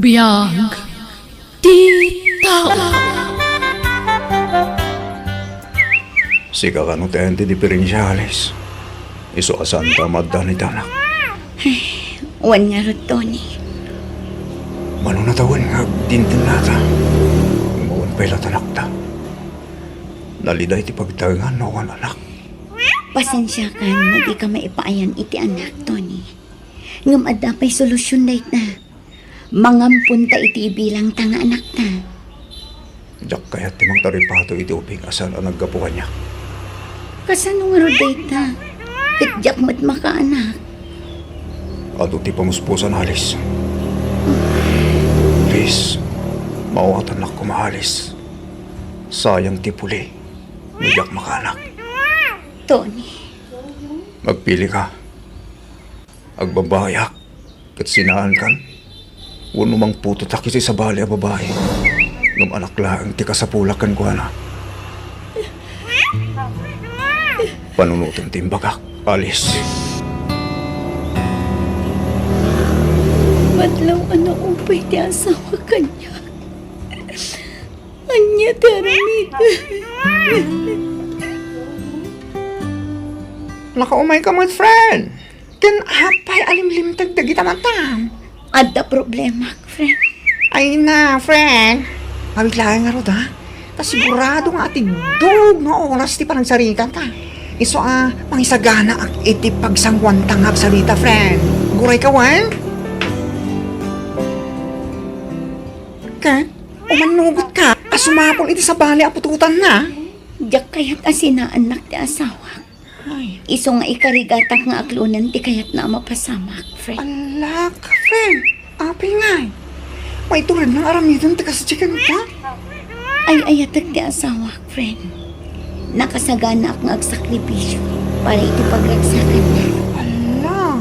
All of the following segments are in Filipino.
Biyag ti tao. Sika kanutente diferensyales. Iso asanta maddanitanak. Wan nga ro, Tony. Manunatawan nga dintin nata. Umawan pa'y latanakta. Naliday ti pagtagangan no kan anak. Pasensya ka na di ka maipaayan iti anak, Tony. Ngam adda pa'y solusyon dahit na. Mangampunta iti bilang tanga anak na. Jak kaya't timang taripato iti uping asal ang naggapukan niya. Kasano nga ro dahit na? Kitjak mat makaanak. Ado ti pamuspusan halis. Please, mawatan nak kumahalis. Sayang ti puli. Nijak makanak. Tony, Magpili ka. Agbabayak. Kat sinaan kan. Wano mang puto takisi sa bali a babae. Ngam anak laang ti kasapulakan ko na. Panunutin timbagak. Alis. madlaw ano upay ti asawa kanya. Anya taramid. Nakaumay ka mo, friend. Kan apay alimlim tagdagi tamantam. Adda problema, friend. Ay na, friend. Mabit lang nga ro da. Kasigurado nga ati dog nga oras ti parang saritan ka. Iso mangisagana ang iti pagsangwan tangag salita, friend. Guray ka, wan? Kat, umanugot ka. Asumapol iti sa bali apututan na. Diyak kayat asinaan nak ti asawa. Ay, Iso nga ikarigatak nga aklunan ti kayat na mapasamak, friend. alak, friend. Api nga. May tulad ng aramidan ti kasatsikan ka. Ay ayatag ti asawa, friend. Nakasagana ak nga agsakripisyo para iti pagragsakan na. Alam.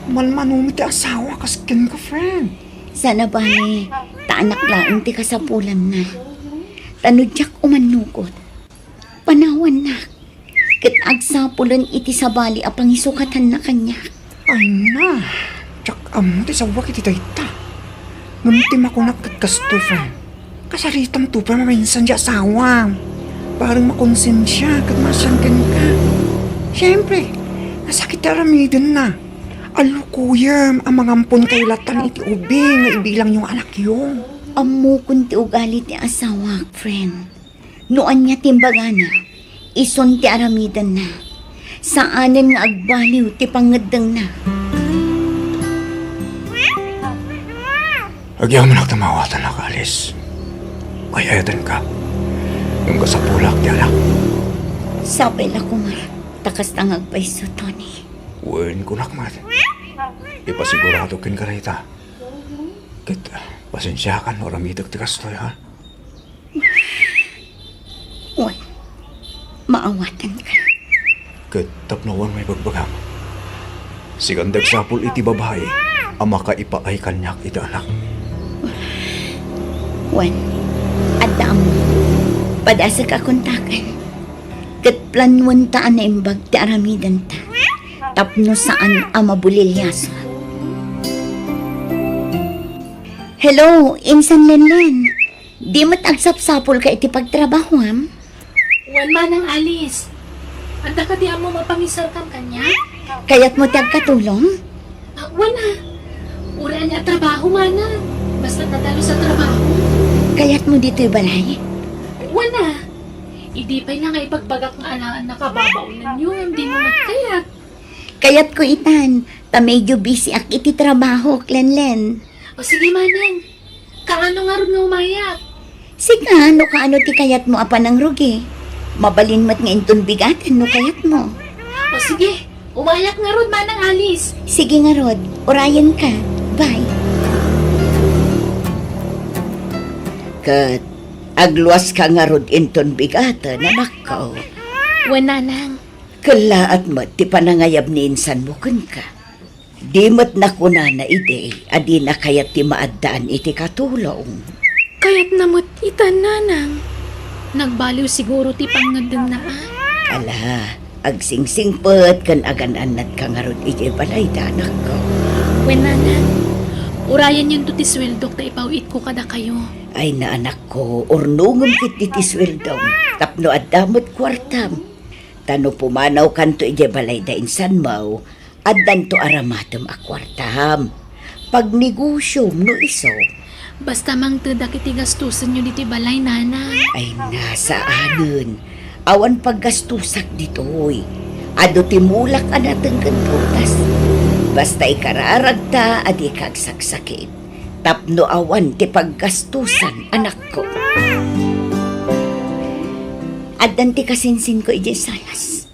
Malmanumit ti asawa kaskin ka, friend. Sana ba ni taanak laang ti kasapulan na. Tanudyak umanukot. Panawan na. Kat agsapulan iti sabali apang isukatan na kanya. Ay na. Tsak amo ti sawak iti dayta. Ngunti makunak kat kasto, friend. Kasaritang tupa maminsan di asawa. Parang makonsensya kat masanggan ka. Siyempre, nasakit aramidin na. Alukuyam ang mangampon kay latan iti ubi nga ibilang yung anak yung. Amo kunti ugali ti asawa, friend. Noan niya timbagana, ison ti aramidan na. Saanan nga agbaliw ti pangadang na. Agyaw mo nagtamawatan na kalis. Mayayatan ka. Yung kasapulak di anak. Sabay la kumar, takas tangag pa iso, Tony. Uwin ko nakmat. Ipasigurado kin ka rita. Kit, pasensya ka no ramidag ti kastoy ha. Uy, maawatan ka. Kit, tapnawan may bagbagam. Sigandag sapul iti babae. Ama ka ipaay kanyak iti anak. Wan, adda mo. Padasa ka kontakan. Kat planuan taan na imbag ti aramidan ta. Tapno saan ama bulilyaso. Hello, Insan Lenlen. Di mo't agsapsapol ka iti pagtrabaho, am? Wan man ang alis. Anda ka di amo mapangisal kam kanya? Kaya't mo tagkatulong? Wana. Ura niya trabaho mana. Basta natalo sa trabaho. Kaya't mo dito'y balay? Wana. Idi pa'y na nga ipagbagak nga alaan na kababaunan yun. Di mo magkayat. Kaya't ko itan, ta medyo busy ak iti trabaho, Lenlen. O sige manang. Kaano nga rin nga umayak? Siga, no kaano ti kayat mo apa ng rugi? Mabalin mat nga inton bigatan no kayat mo. O sige. Umayak nga rin manang alis. Sige nga Rod, orayan ka. Bye. Kat, agluwas ka nga Rod inton bigatan, anak ko. Wana nang. Kalaat mo, ti panangayab ni insan mo kun ka. Di mo't nakuna na ide, adi na kayat ti maadaan iti katulong. Kaya't namot itan nanang. Nagbaliw siguro ti pangadeng na Ala, agsingsingpet kan agan-anat ka nga Rod iti balay, anak ko. Wana nang. Urayan yun to tiswildok ta ipawit ko kada kayo. Ay na anak ko, ornungom kit titiswildom. Tapno at damot kwartam. Tano pumanaw kanto ije balay da insan mau. Addan to aramatom a kwartam. Pag negosyom no iso. Basta mang tada kiti gastusan nyo diti balay, nanay. Ay nasa anon. Awan paggastusak ditoy. Ado timulak anateng kanputas. Basta ikararag ta at ikagsaksakit. Tapno awan ti paggastusan, anak ko. Addan ti kasinsin ko ije salas.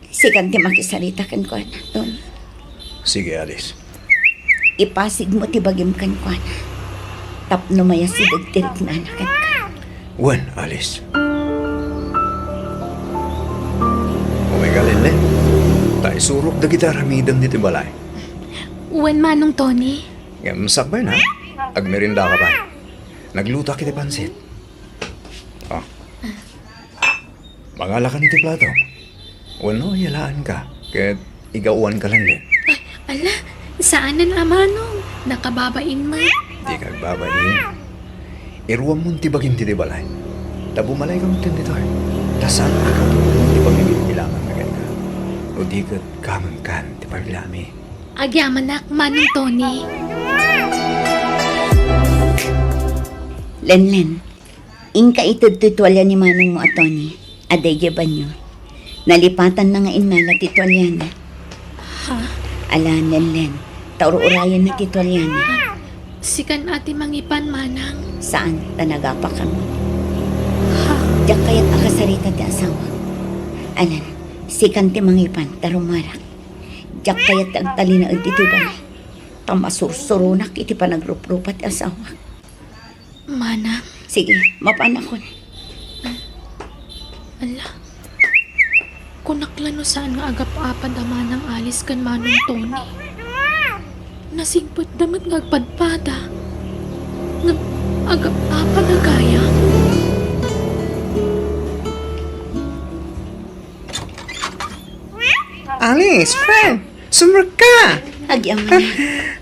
Sikan ti makisarita kan ko na, Tony. Sige, Alice. Ipasig mo ti bagim kan ko na. Tapno maya si dagtirik na anakan ka. Wen, Alice. Umigalin, tayo surok da kita ramidam dito balay. Uwan manong Tony. Ngayon ba na? Agmerinda ka ba? Nagluta kita pansit. Oh. Mangala ka niti plato. Wano, yalaan ka. Kaya igauan ka lang din. Ala, saan na manong? Nakababain mo. Di ka babayin. Iruwan mo ti bagim ti balay. Tabumalay ka mo dito eh. Tasaan ka ka ti bagim ilangan na ka. O di ka kamangkan ti paglami. Agyaman na manong Tony. Lenlen, ingka itod titwalya ni manong mo at Tony. Aday banyo. Nalipatan na nga inala titwalya na. Ha? Ala, Lenlen, tauro-urayan na titwalya na. Sikan ati mangipan manang. Saan? Tanagapa ka mo. Ha? Diyak kaya't akasarita ti asawa. Alan, sikan ti mangipan, tarumarak. Diyak kaya't agtali na iti balay. Tamasursurunak iti panagrup-rupat ti asawa. Manang. Sige, mapanakon. Ala. Kunaklano saan nga agap-apad ang manang alis kan manong Tony. Nasingpot damat ngagpadpada. Nga agap-apad na gaya. Alice, friend, sumur ka! Agyaman na.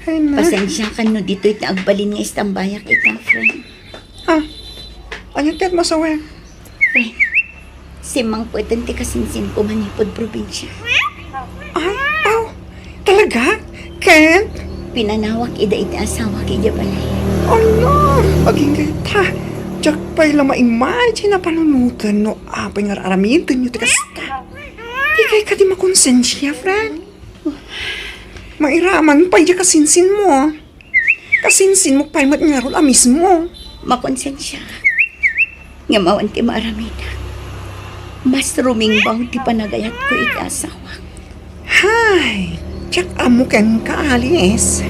Ay na. Pasensya ka no dito iti agbalin nga istambayak ita, friend. Ha? Ano tiyak masawa? Friend, si Mang Puetan ti kasinsin ko manipod probinsya. Ay, talaga? Ken? Pinanawak ida iti asawa kay Jabalay. Ano? Maging kita. Diyak pa'y lama-imagine na panunutan no apay nga aramitin nyo tikasta. Di kay ka di makonsensya, friend. Mairaman pa'y di kasinsin mo. Kasinsin mo pa'y mat nga ron amis mo. Makonsensya. Nga mawan ti maaramida. Mas rumingbaw ti panagayat ko iti asawa. Hay, tsak amo ken ka, Alice.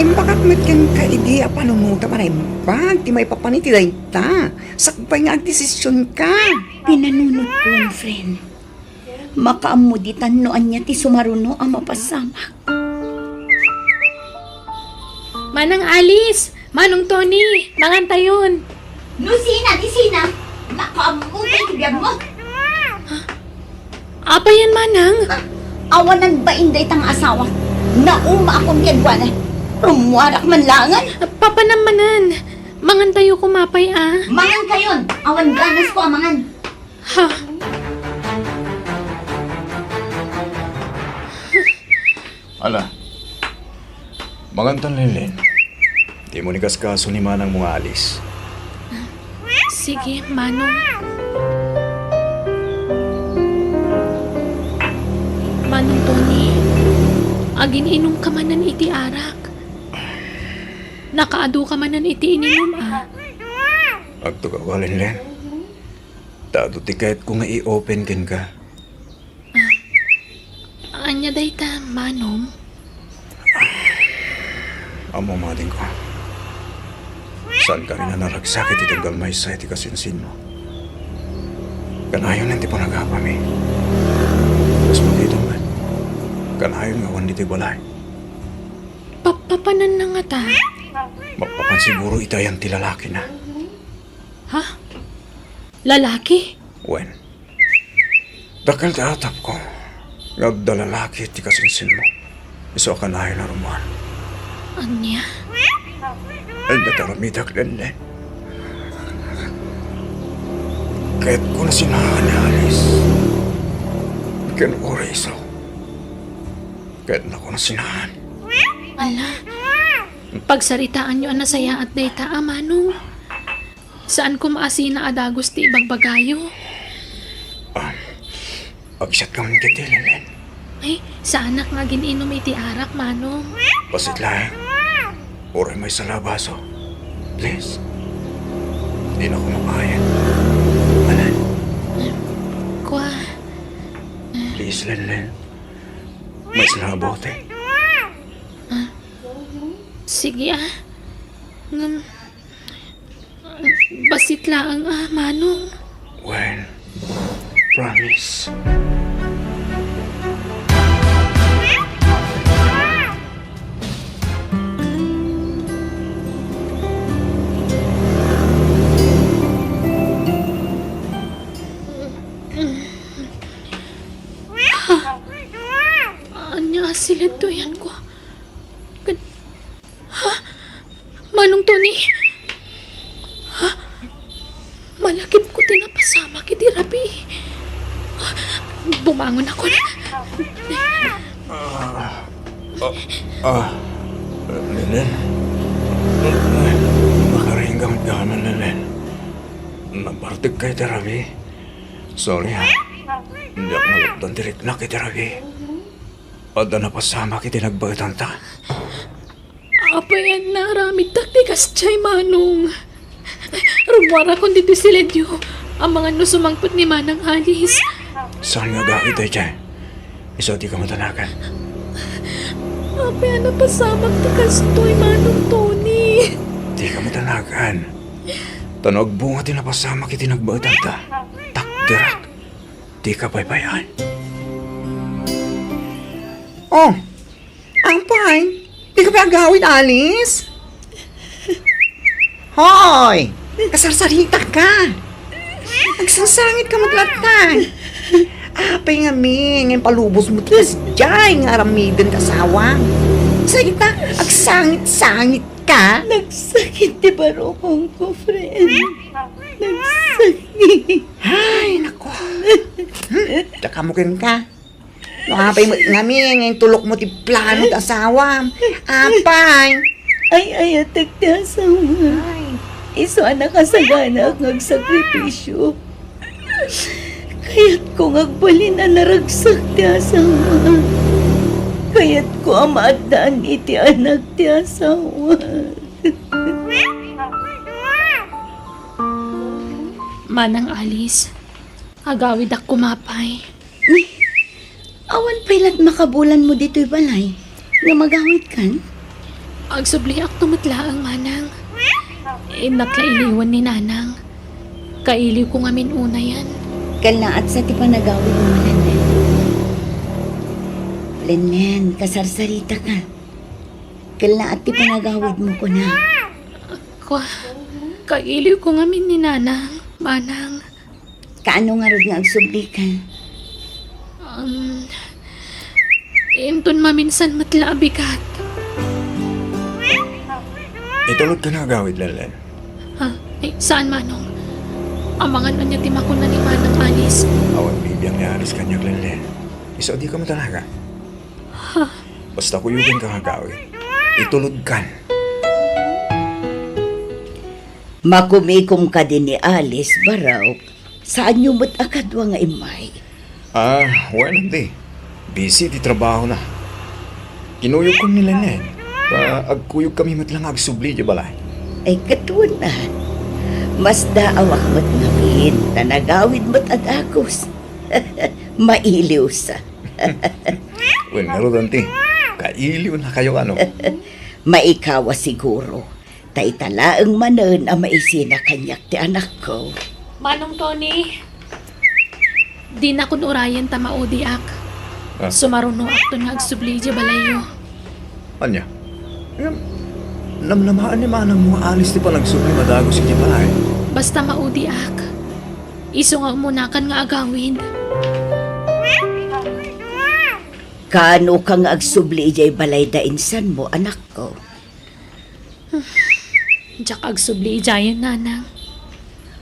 Imbakak met ken ka idi a panunuta marimbag ti may papaniti dayta. Sakbay nga agdesisyon ka. Pinanunod ko, friend. Makaamuditan no anya ti sumaruno ang mapasamak. Manang Alice! Manong Tony! Mangantayon! Lucina, Lucina! Nakaamuditan ti biyag mo! Apa yan, manang? Awanan ba inday tang asawa? Nauma akong kagwana. Rumuwarak man langan. Papanamanan! Mangantayo kumapay ah. Mangan kayon. Awan ganas ko amangan. Ha? Ala. Magantan Lilin. Di mo ni kaskaso ni manang mga alis. Sige, manong. Manong Tony, agin inom ka manan iti arak. Nakaado ka manan iti ininom ah. Agto ka walin Len. Tado ti kahit kung nga i-open ken ka. Anya dayta, manom? Amo mading ko. Saan ka rin na naragsakit itong galmay sa iti kasinsin mo? Kanayon nanti po nagapami. Tapos magkita man. Kanayon nga wan dito balay. Papapanan na nga ta. Mapapan siguro itayan ti lalaki na. Ha? Lalaki? Wen. Dakal ta atap ko. Nga da lalaki ti kasinsin mo. Iso kanayon na ruman. Anya? Ay, nataramidak Lenlen. Kahit ko na sinahan ni Alice. Ken Oriso. Kahit na ko na sinahan. Ala, pagsaritaan nyo ang nasaya at dayta, Manong. Saan ko maasina adagos ti ibang bagayo? Agsat ka man kiti, Lenlen. Ay, sa anak nga gininom iti arak, Manong. Pasit lang. Oray may salabaso. Please. Hindi na ako makayan. Anan, Kwa, please, Lenlen. May salabote. sige basit lang Manong. When? Promise. Anya sila to yan ko. Ha? Manong Tony? Ha? Malakip ko tinapasama kiti Rabi. Bumangon ako na. Lenlen. Makaringgang ka naman, Lenlen. Nabartig kay Terabi. Sorry ha. Hindi ako nalagdan direct na kay Terabi. Ada na pasama kiti nagbagatan ta. Apa yan na ramid taktikas chay Manong. Rumwara kung dito sila diyo. Ang mga nusumangpot ni Manang Alice. Saan nga gawin tayo dyan? Iso di ka matanakan. Apa yan na pasamang tikas to'y Manong Tony. Di ka matanakan. Tanog bunga tinapasama kiti nagbagatan ta. Takdirak. Di ka baybayan. Oh, ang pay. Di ka ba agawin, Alice? Hoy! Kasarsarita ka! Nagsansangit ka maglatay! Apay nga, mi. Ngayon palubos mo tigas dyan. Nga aramidin kasawa. Salita, agsangit-sangit ka. Nagsakit ti barokong ko, friend. Nagsakit. Ay, nako. Takamukin ka. Apay mo nga, mi. Ngayon tulok mo ti plano ti asawa. Apay. Ay, atag ti asawa. Iso anak kasagana ang nagsakripisyo. Kaya't ko ngagbalin na naragsak ti asawa. Kaya't ko amaadaan iti anak ti asawa. Manang Alice, agawid ak kumapay. Awan pailat makabulan mo dito'y balay. Nga magawid kan? Agsubli ak tumatla ang Manang. Naklailiwan ni Nanang. Kailiw ko nga minuna yan. Kalaat sa ti panagawid mo, Lenen. Lenen, kasarsarita ka. Kalaat ti panagawid mo ko na. Kailiw ko nga min ni Nanang, Manang. Kaano nga rin nga agsubli ka? Inton maminsan matla abigat. Itulog ka na agawid, Lenlen. Ha? Saan Manong? Amangan na niya timakon na ni Manang Alice. Awan bibiyang ni Alice kanya, Lenlen. Iso di ka matanakan. Basta kuyugin ka agawid. Itulog kan. Makumikom ka din ni Alice, Baraw. Saan yung mo't akadwa nga imay? Well, hindi. Busy di trabaho na. Kinuyog ko nila na eh. Agkuyog kami matlang agsubli di balay. Ay katuan na. Mas daawak mo't ngawin, tanagawid mo't adagos. Mailiw sa. Well, meron ti. Kailiw na kayo ano. Maikawa siguro. Taitalaang manon ang maisina kanyak ti anak ko. Manong Tony, di na kun urayan tamaudi ak. Sumaruno ak to nga agsubli di balayo. Anya? Namnamaan ni Manang mga alis di pa nagsubli madagos hindi balay. Basta maudi ak. Iso nga umunakan nga agawin. Kano kang agsubli ijay balay da insan mo, anak ko? Jak agsubli jayan nanang.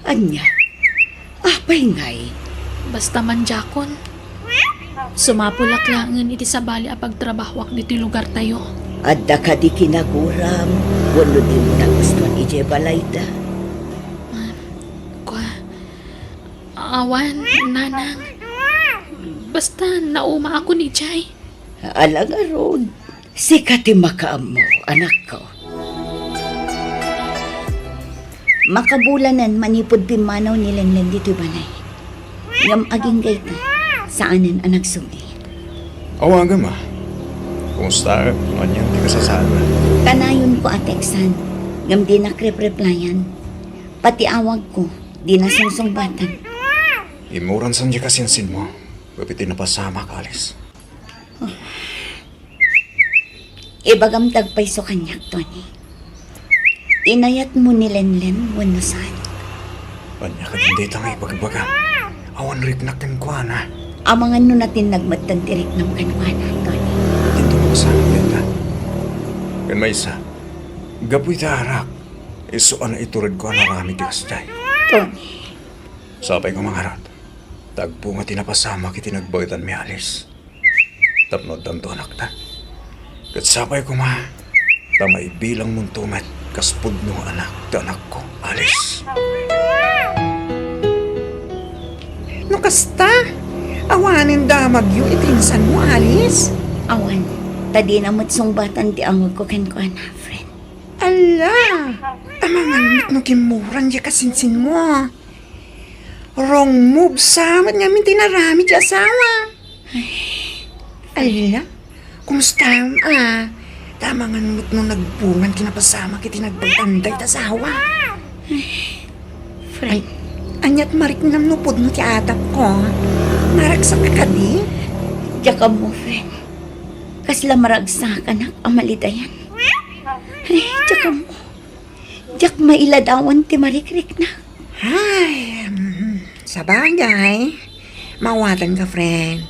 Anya, apay ngay. Basta man jakon. Sumapulak langan iti sabali a pagtrabahwak diti lugar tayo. Adda ka di kinaguram, wano di mo nagustuhan ije balayda. Kwa, awan, nanang. Basta nauma ako ni Jay. Alang aron, sikati makaam mo, anak ko. Makabulanan manipod pimanaw ni Lenlen dito banay. Ngam aging gayta, saanin anak sugi. Awaga ma. Kumusta? Anyan, di ka sasama. Kanayon ko ateksan, ngam di nakrep-replyan. Pati awag ko, di nasusungбatan. Imuran san di kasinsin mo. Kapiti na pasama ka, Alice. Ibagam tagpayso kanyak, Tony. Inayat mo ni Lenlen, wano saan. Anya ka din dito nga ipagbaga. Awan riknakin ko na. Amangan no natin nagmatantirik ng kanwana, Tony. Dito mo sa akin na. Kan may isa. Gapoy tarak. Iso na iturad ko na rami di kasday. Tony, Sabay ko mga rat. Tagpo nga tinapasama kiti nagbagitan mi Alice. Tapnod tanto anak ta. Kat sabay ko ma. Tamay bilang mong tumet. Kaspod no anak ta anak ko, Alice. No kasta, awanin damag yu itinsan mo, Alice. awan, tadi na matsungbatan ti angod ko ken ko na, friend. Ala, amangan no kimuran di kasinsin mo. Wrong move samat nga min tinarami di asawa. Ala, kumusta tamangan mo't nung nagbungan kinapasama kiti nagbagtanday ta asawa. Friend, Anyat marik namnupod no ti atap ko. Maragsak ka di? jaka mo, friend. Kasla maragsak anak amalidayan. Jaka mo. Jak mailadawan ti marikrik na. Ay, sa bagay. Mawatan ka, friend.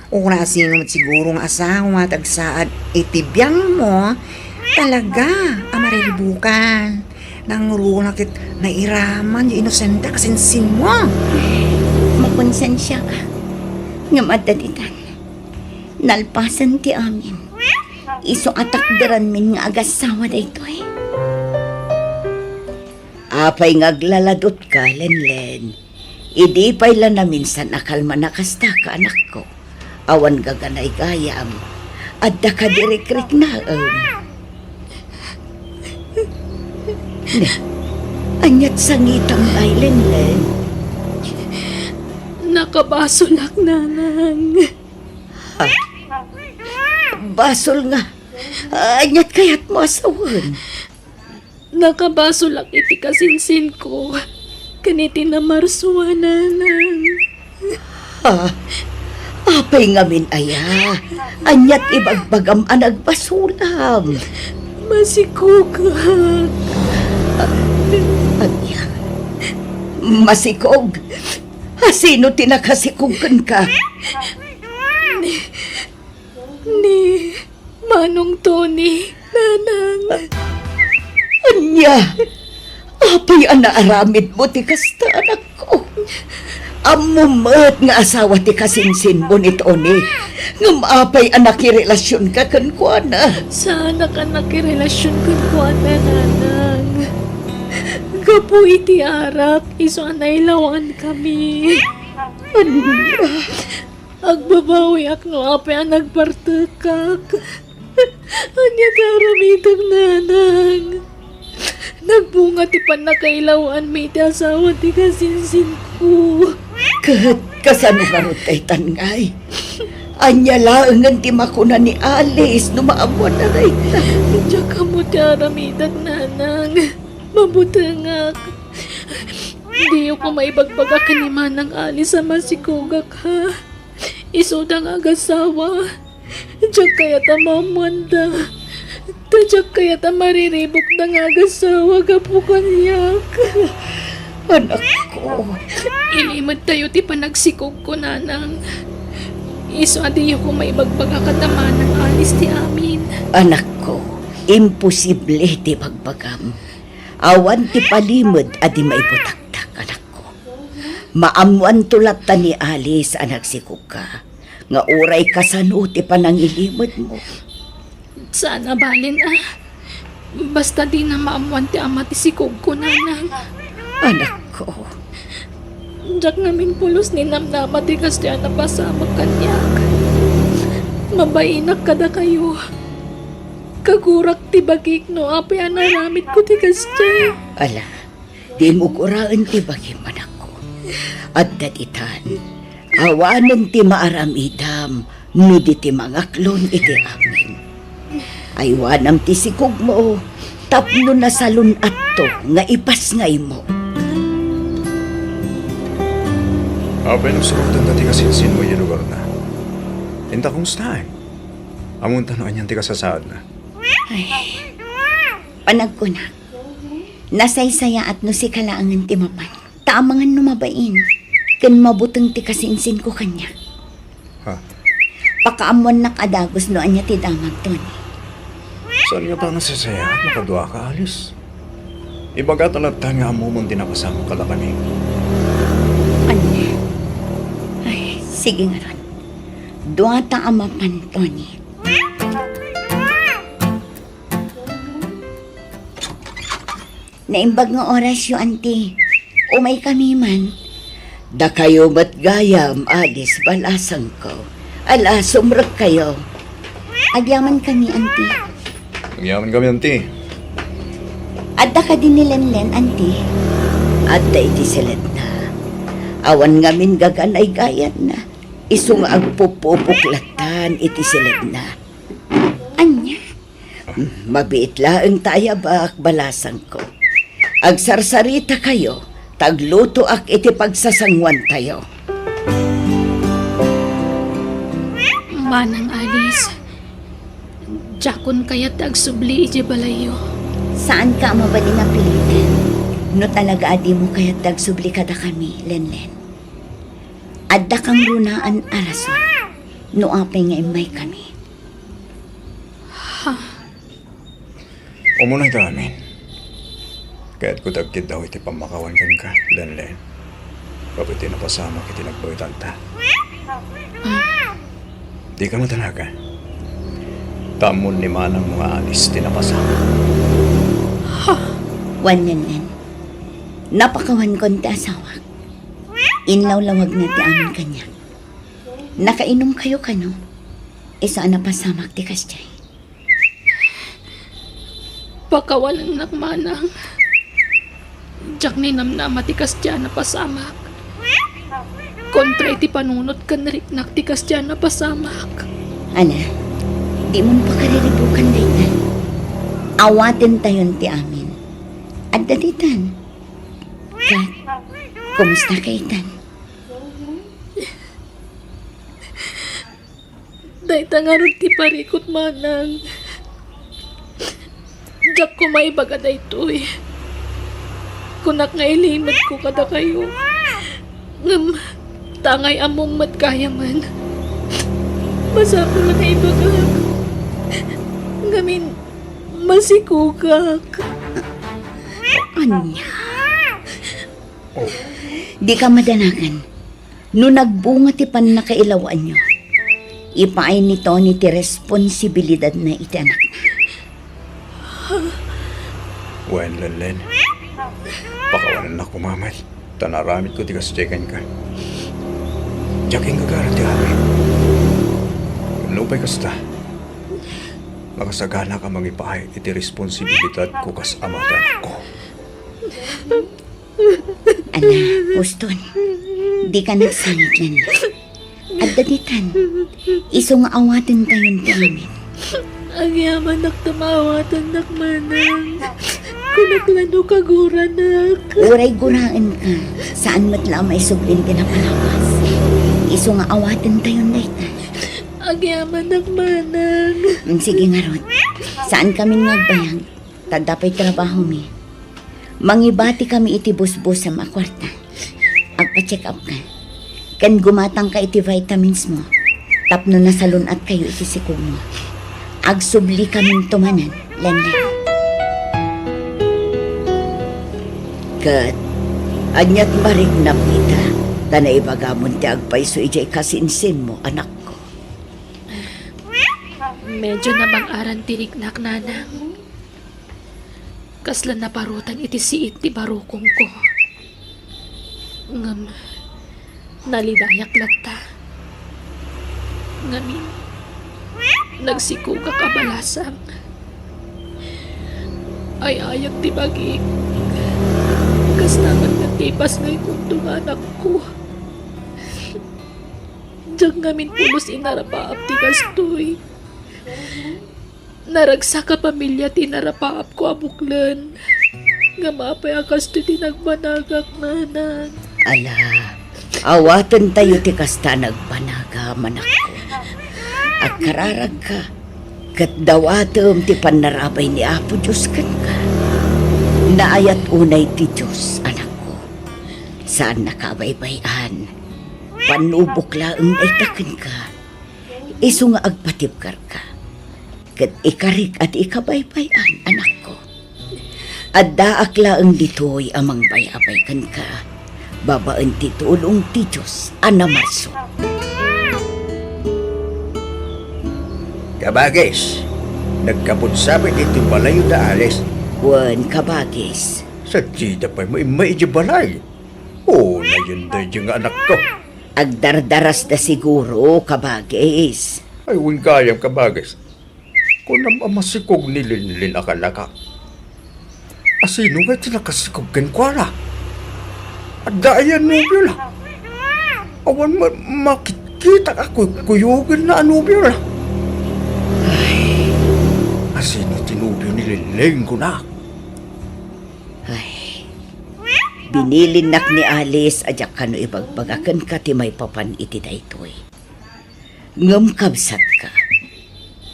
Orasin naman siguro ng asawa tagsaad itibiyang mo talaga amarilibukan. Nang runakit na iraman yung inosenta kasinsin mo. Makonsensya ka. Nga madalitan. Nalpasan ti amin. Iso atakderan min nga agasawa da ito eh. Apay ngaglaladot ka, Lenlen. Idi pa'y lang na minsan akalma nakasta ka, anak ko. Awan gaganay gayam. Adda ka dirikrik na, Anyat sangitang ay, Lenlen. Nakabasulak, nanang. Basol nga. Anyat kaya't mo asawan. Nakabasulak iti kasinsin ko. Kaniti na marsuwa, nanang. Apay nga min aya. Anyat ibagbagam anag basulam. Masikugak. Anya. Masikog. Sino tinakasikugkan ka? Ni Manong Tony, nanang. Anya. Apay anaaramid mo ti kasta anak ko. Amumat nga asawa ti kasinsin mo ni Tony. Ngam apay anak relasyon ka kan kwa na. Sana ka nakirelasyon ko na, nanang. Gapo iti arak, iso anaylawan kami. Anya. Agbabawi ak no apay ang nagpartukak. Anya karamitag, nanang. Nagbunga ti panakailawan may ti asawa ti kasinsin ko. Kat kasano karot kay tangay. Anya laangan ti makuna ni Alice no maabuan na rin. Diya ka mo ti aramidag, nanang. Mabutangak. Di ko maibagbaga ka ni Manang Alice sa masikugak, ha. Isudang agasawa. Diya kaya tamamanda. Tadyak kaya mariribok ng agasawa gapo kanyak. Anak ko. Ilimad tayo ti panagsikog ko, nanang. Iso adiyo ko maibagbaga kataman ng alis ti amin. Anak ko, imposible ti pagbagam. Awan ti palimod adi maiputaktak, anak ko. Maamuan tulat ta ni Alice, anak si Kuka. Nga uray kasano ti panangilimod mo. Sana balin Basta di na maamuan ti ama ti sikog ko, nanang. Anak ko, Jak namin pulos ni namnama ti Kastiyan na pasama kanyak. Mabainak kada kayo. Kagurak ti bagik no apay anaramit ko ti Kastiyan. ala, di mo kuraan ti bagim, anak ko. At datitan, awanon ti maaramidam, no di ti mangaklon iti amin. Aywanam ti sikog mo, tapno na salun atto, nga ipas ngay mo. Apay nang surutan na ti kasinsin mo yung lugar na. Inta kong stay. Amon tanoan yan ti kasasaad na. Panag ko na, nasaysaya at no si kalaangan ti mapan, taamangan numabain, kan mabutang ti kasinsin ko kanya. Ha? Pakaamuan na kadagos no anya ti damag to ni. Saan nga pa nasasaya at nakadua ka, Alice? Ibaga talata nga mo mong dinapasama ka kami. Anya? Ay, sige nga ron. Duwata ang mapan to ni. Naimbag nga oras yung auntie. Umay kami man. Da kayo ba't gayam, Alice, balasang ko. Ala, sumrag kayo. Agyaman kami, auntie. Nagyaman kami, auntie. Adda ka din ni Lenlen, auntie. Adda iti silet na. Awan ngamin gaganay gayat na. Isung agpupupuklatan iti silet na. Anya? Mabiit laeng tayabak balasang ko. Agsarsarita kayo, tagluto ak iti pagsasangwan tayo. Manang Alice. Jakon kayat agsubli iti balayo. Saan ka mabali nga pilitin? No talaga adi mo kaya't tagsubli kada kami, Lenlen. Adda kang runaan arason. No apay nga imay kami. Umunay ka amin. Kaya't ko tagkid daw iti pamakawan kan ka, Lenlen. Kapit napasama kiti nagbawitan ta. Di ka matanaga. Tamon ni manang mga alis tinapasama. Wan Lenlen. Napakawan kon ti asawak. Inlaw-lawag na ti amin kanya. Nakainom kayo kano? Isa na pasamak ti Kastyay. Pakawalan nak manang. Jak ni namnama ti Kastiyan na pasamak. Kontra iti panunot kan riknak ti Kastiyan na pasamak. Ana, di mo pa kariribukan daytan. Awatin tayon ti amin. At daditan. Kat, kumusta kaitan? Dahita nga rin ti parikot manang. Jak ko maibaga daytoy. Kunak nga ilimad ko kada kayo. Ngam, tangay among matkaya man. Basa ko lang nga ibaga. Ngamin, masikugak. Anya? Di ka madanagan. No nagbunga ti panakailawan nyo, ipaay ni Tony ti responsibilidad na iti anak na. Wen, Lenlen. Pakawanan na kumamat. Tanaramit ko ti kasjekan ka. Jaking gagara ti amin. Lupay kasta. Makasagana ka mangipaay iti responsibilidad ko kas amatan ko. Ana, Uston, di ka nagsangit yan. At daditan, iso nga awatin tayon ti amin. Ang yaman nak tamawatan nak manang. Kunaklano kaguran nak. Uray guraan ka, saan matlamay sublin pinapalawas. Iso nga awatin tayon daytan. Ang yaman nak manang. Sige nga Rod, saan kami ngagbayag? Tadapay trabaho mi. Mangibati kami iti busbus sa makwarta. Agpa-check up ka. Kan gumatang ka iti vitamins mo. Tapno na salon at kayo iti sikog mo. Agsubli kaming tumanan, Lenlen. Kat, anyat marig na kita. Tanay bagamon ti agpay so ijay kasinsin mo, anak ko. Medyo namang aran tirignak, nanang. Kasla na parutan iti siit ti barukong ko. Ngam, nalidayak latta. Ngamin, nagsikuga kabalasang. Ay ayak ti bagik. Kas naman natipas ngay kundong anak ko. Diyan ngamin pulos inarapaap ti kastoy. Naragsa ka pamilya tinarapaap ko abuklan. Nga mapay akas ti tinagbanagak, nanang. Ala, awatan tayo ti kasta nagpanaga, manak ko. Agkararag ka, kat dawatom ti panarabay ni Apo Diyos kan ka. Naayat unay ti Diyos, anak ko. Saan nakabaybayan? Panubok laeng ay taken ka. Isu nga agpatipkar ka. Kat ikarik at ikabaybayan, anak ko. At daak laeng dito'y amang bayabay kan ka. Babaan ti tulong ti Diyos, anamarso. Kabagis, nagkapunsapit iti balayo da alis. Wan kabagis. Sa tita pa may iti balay. Oo, na yun da yung anak ko. Agdardaras na siguro, kabagis. Ay, wing kayang kabagis. Kung namasikog ni Linlin akala ka. Asino nga tinakasikog ken kwara? At daayan nubyo la. Awan makikita ka kuyugin na nubyo la. Asino tinubyo ni Linlin ko na? Ay, binilinak ni Alice adyak kano ibagbagakan ka ti may papan iti daytoy. Ngam kabsat ka.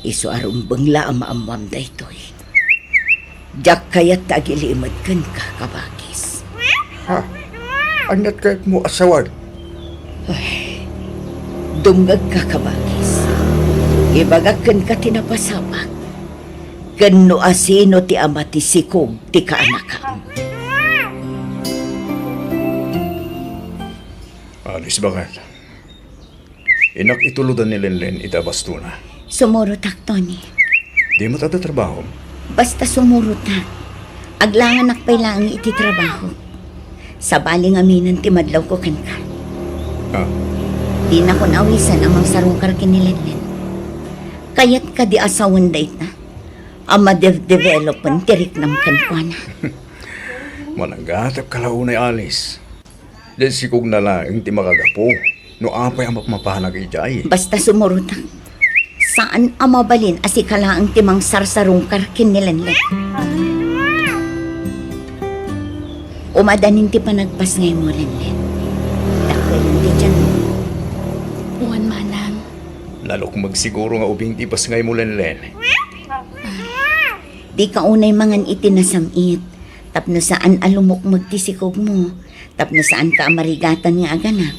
Isu arumbeng la amaamwam daytoy. Jak kayat tagilimad kan ka, kabagis. Ha? Anyat kahit mo asawan? Dumgag ka, kabagis. Ibagakan ka tinapasabak. Kano asino ti ama ti sikog ti kaanakam. Alis bakal. Inak ituludan ni Linlin itabas na. Sumurot ak, Tony. Di mo tada trabaho. Basta sumurot na. Aglangan akpay lang iti trabaho. Sa baling aminan ti madlaw ko kan ka. Ah, Di na ko nawisan amang sarungkar kinilinlin. Kayat ka di asawan dait na. Ama development tirik nam kan kwa na. mananggatap kalaunay alis. Dahil sikog na lang ti makagapo. No apay ang mapahanag ijay. Basta sumurot na. Saan amabalin asikala ang timang sarsarungkar kinilinlin. Umadanin ti panagpas ngay mo, Linlin. Takayin ti dyan mo. Uwan, manang. Lalok magsiguro nga ubing tipas ngay mo Linlin. Di ka unay mangan itinasamit. Tapno saan alumok magtisikog mo. Tapno saan ka amarigatan nga aganak.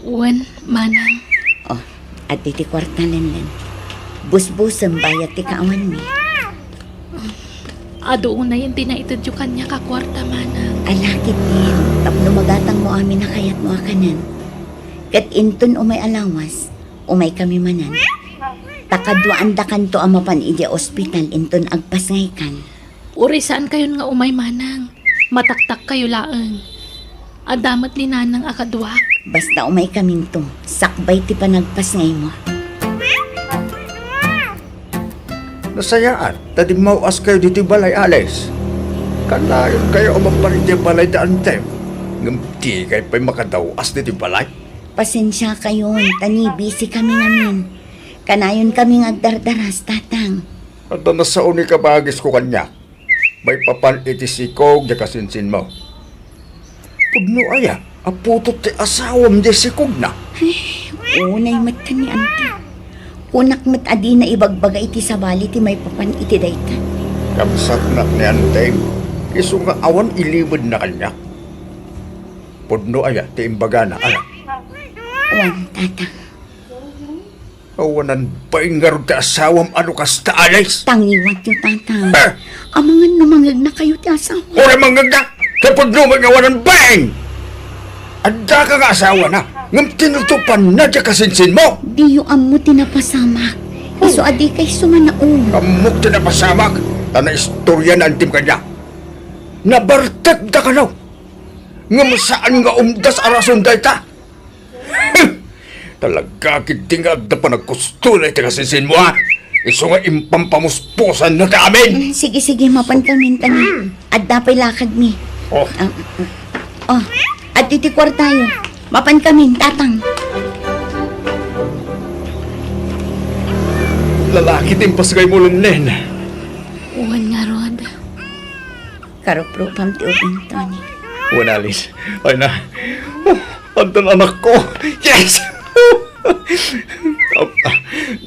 Uwan, manang. Oh, at iti kwarta, Linlin. Busbusang bayat ti kaawan mi. Ado una yung tinaitad yung kanya kakwarta, manang. Alakit din. Tapno magatang mo amin na kayat mo akanan. Kat inton umay alawas, umay kami manan. Takadwaan da kanto amapan iti ospital inton agpas ngay kan. Uri saan kayo nga umay, manang? Mataktak kayo laeng. Adamat ni nanang akadwak. Basta umay kaming to, sakbay ti panagpas ngay mo. Nasayaan, tadi mauas kayo dito balay alis. Kanayon kayo umaparin di balay daan tem. Ngamti kayo pa'y makadawas dito balay. Pasensya kayo, tani busy kami ngamin. Kanayon kami ngagdardaras, tatang. At nasa uni ka bagis ko kanya. May papan itisikog di kasinsin mo. Pagno aya, aputot ti asawam di sikog na. Unay mata ni ante. Unak mat adi na ibagbaga iti sabali ti may papan iti dayta. Kamsat na ni Anteng. Isu nga awan ilibad na kanya. Pudno aya, ti imbaga na, ala. Wan, tatang. Awanan pa ingarod ti asawam ano kas taalis. Tangiwat yung tatang. Eh! Amangan namangag na kayo ti asaw. Ora mangagda! Kapag lumagawa ng bang! Adda ka nga asawa na, ngam tinutupan na dya kasinsin mo! Di yung amo tinapasamak. Iso adi kay sumanaong. Kamuk na napasamak, na istorya na antim kanya. Nabartag da ka na! Ngam saan nga umdas arason day ta? Talaga kitingag na pa nagkustulay ti kasinsin mo ha! Iso nga impampamuspusan na ta amin! Sige, mapantamin. At dapay lakad mi. Oh, At titikwar tayo. Mapan kami, tatang. lalaki timpas kay mo lunen. Uwan nga, Rod. Karopro pam ti ubing Tony. Wanalis. Ay na. Andan anak ko. Yes!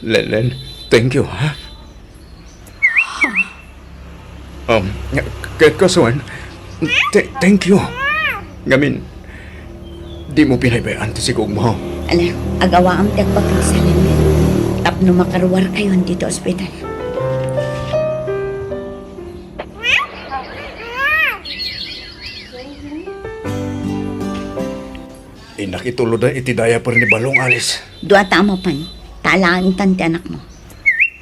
Len, thank you, ha? Kasuan, thank you. Ngamin, di mo pinaybayaan ti sigog mo. Ala, agawa ang tagpapigsalan mo. Tapno makarwar kayo dito ospital. Nakitulod na itidaya pa rin ni Balong Alis. Dua tama pan. Talaan tante anak mo.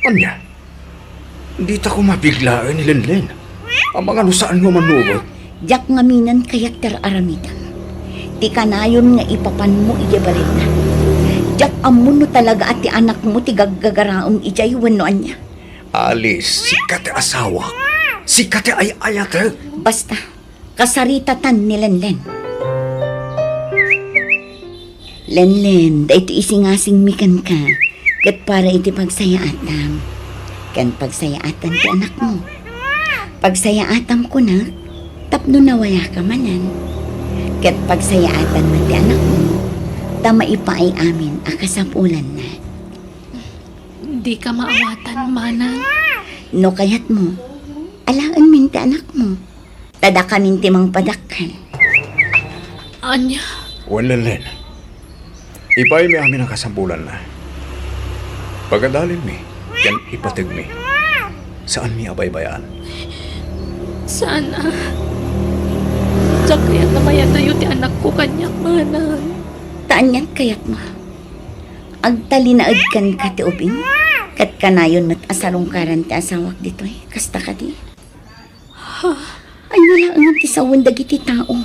Anya? Di ta ko mabiglaan ni Lenlen. Ang mga nusaan mo manugot. Jak ngaminan kayak teraramitan. Di ka na yun nga ipapan mo iyabalit na. Jak amun no talaga at ti anak mo ti gaggagaraong ijay wanoan niya. Alis, sikat ay asawa. Sikat ay ayat. Basta, kasaritatan ni Lenlen. Lenlen, da ito isingasing mikan ka. Kat para iti pagsayaatan. Kan pagsayaatan ti anak mo. Pagsayaatan ko na, tapno nawaya ka manan. Kat pagsayaatan man ti anak mo, tama ipaay amin akasapulan na. Di ka maawatan, Manang. No kayat mo, alaan min ti anak mo. Tada kamin ti mang padakkan. Anya, Lenlen. Ipay mi amin ang kasampulan na. Pagadalin mi, yan ipatig mi. Saan mi abay-bayaan? sana. Diyak kaya namaya tayo ti anak ko kanyak, Manang. Taan kayat mo. Agtalinaad kan ka ti ubing. Kat kanayon mat asarong karan ti asawak dito eh. Kasta ka di. Ay wala nga ti sawan dagiti tao.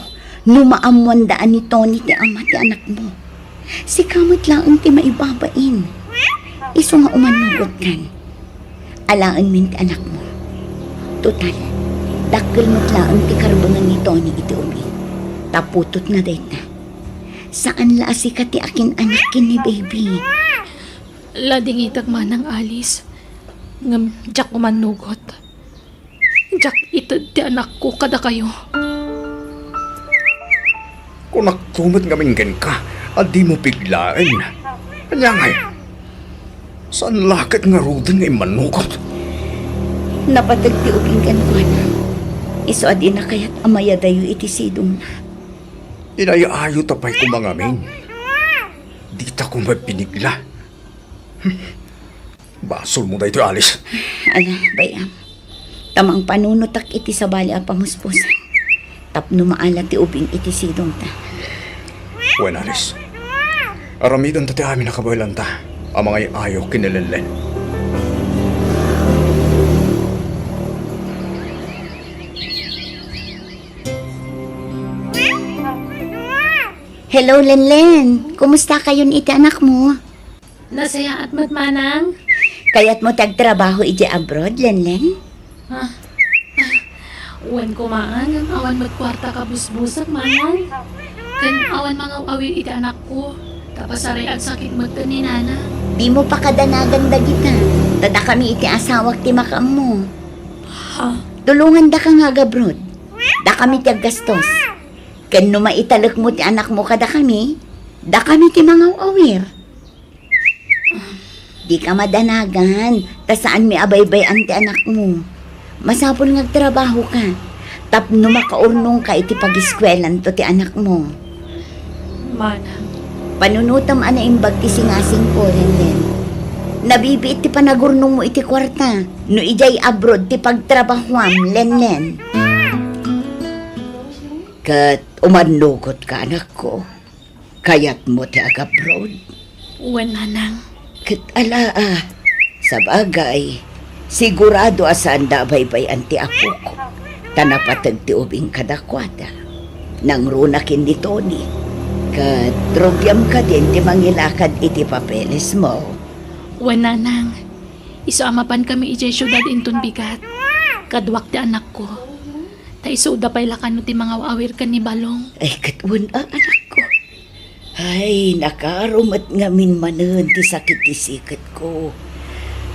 Numaamuan daan ni Tony ti ama ti anak mo. Si kamot lang ang ti maibabain. Iso nga umanugot kan. Alaan min ti anak mo. Total, dakil mo't lang ang ti karbangan ni Tony iti ubing. Taputot na dayta. Saan laasi ka ti akin anakin ni baby? Lading itag Manang Alis. Ngam, diyak umanugot. Diyak itad ti anak ko kada kayo. Kung nagtumot nga minggan ka, at di mo biglaan. Kanya ngay, saan lakad nga rudan nga imanukot? Napatag ti ubing kan ko na. Iso adi na kaya't amaya dayo iti sidong na. Inayaayo tapay ko mga min. Di ta ko mapinigla. Basol mo da ito, Alice. Ala, bayam. Tamang panunutak iti sa bali ang pamuspusan. Tapno maala ti ubing iti sidong ta. Wen, Alice. Aramidan ta ti amin nakabaylan ta. Ang mga ayaw kinilelen. Hello, Lenlen. Kumusta kayon iti anak mo? Nasaya at Manang? Kaya't mo tagtrabaho iti abroad, Lenlen? Uwan ko maan, ang awan magkwarta ka busbusak, Manang. Kan awan mga awi iti anak ko. Tapos aray at sakit magta ni Nana. Di mo pa kadanagan dagita. Tada kami iti asawak ti makam mo. Tulungan da ka nga gabrod. Da kami ti gastos. Ken no maitalak mo ti anak mo kada kami, da kami ti mga awir. Di ka madanagan, ta saan mi abay-bayan ti anak mo. Masapol nga trabaho ka. Tapno makaurnong ka iti pag-iskwelan to ti anak mo. Manang, Panunutam ana imbag ti singasing ko, Lenlen. Nabibiit ti panagurnong mo iti kwarta. No ijay abroad ti pagtrabahuam, Lenlen. Kat umanugot ka anak ko. Kayat mo ti agabroad. Wen nanang. Kat sa bagay, sigurado asan da baybay anti apo ko. Tanapatag ti ubing kadakwada. Nang runakin ni Tony. Kat trobyam ka din ti mangilakad iti papeles mo. Wen nanang. Iso amapan kami ijay syudad inton bigat. Kadwak ti anak ko. Ta isuda pay lakan no ti mga awir kan ni Balong. Ay katun anak ko. Ay nakarumat ngamin manen ti sakit ti sikat ko.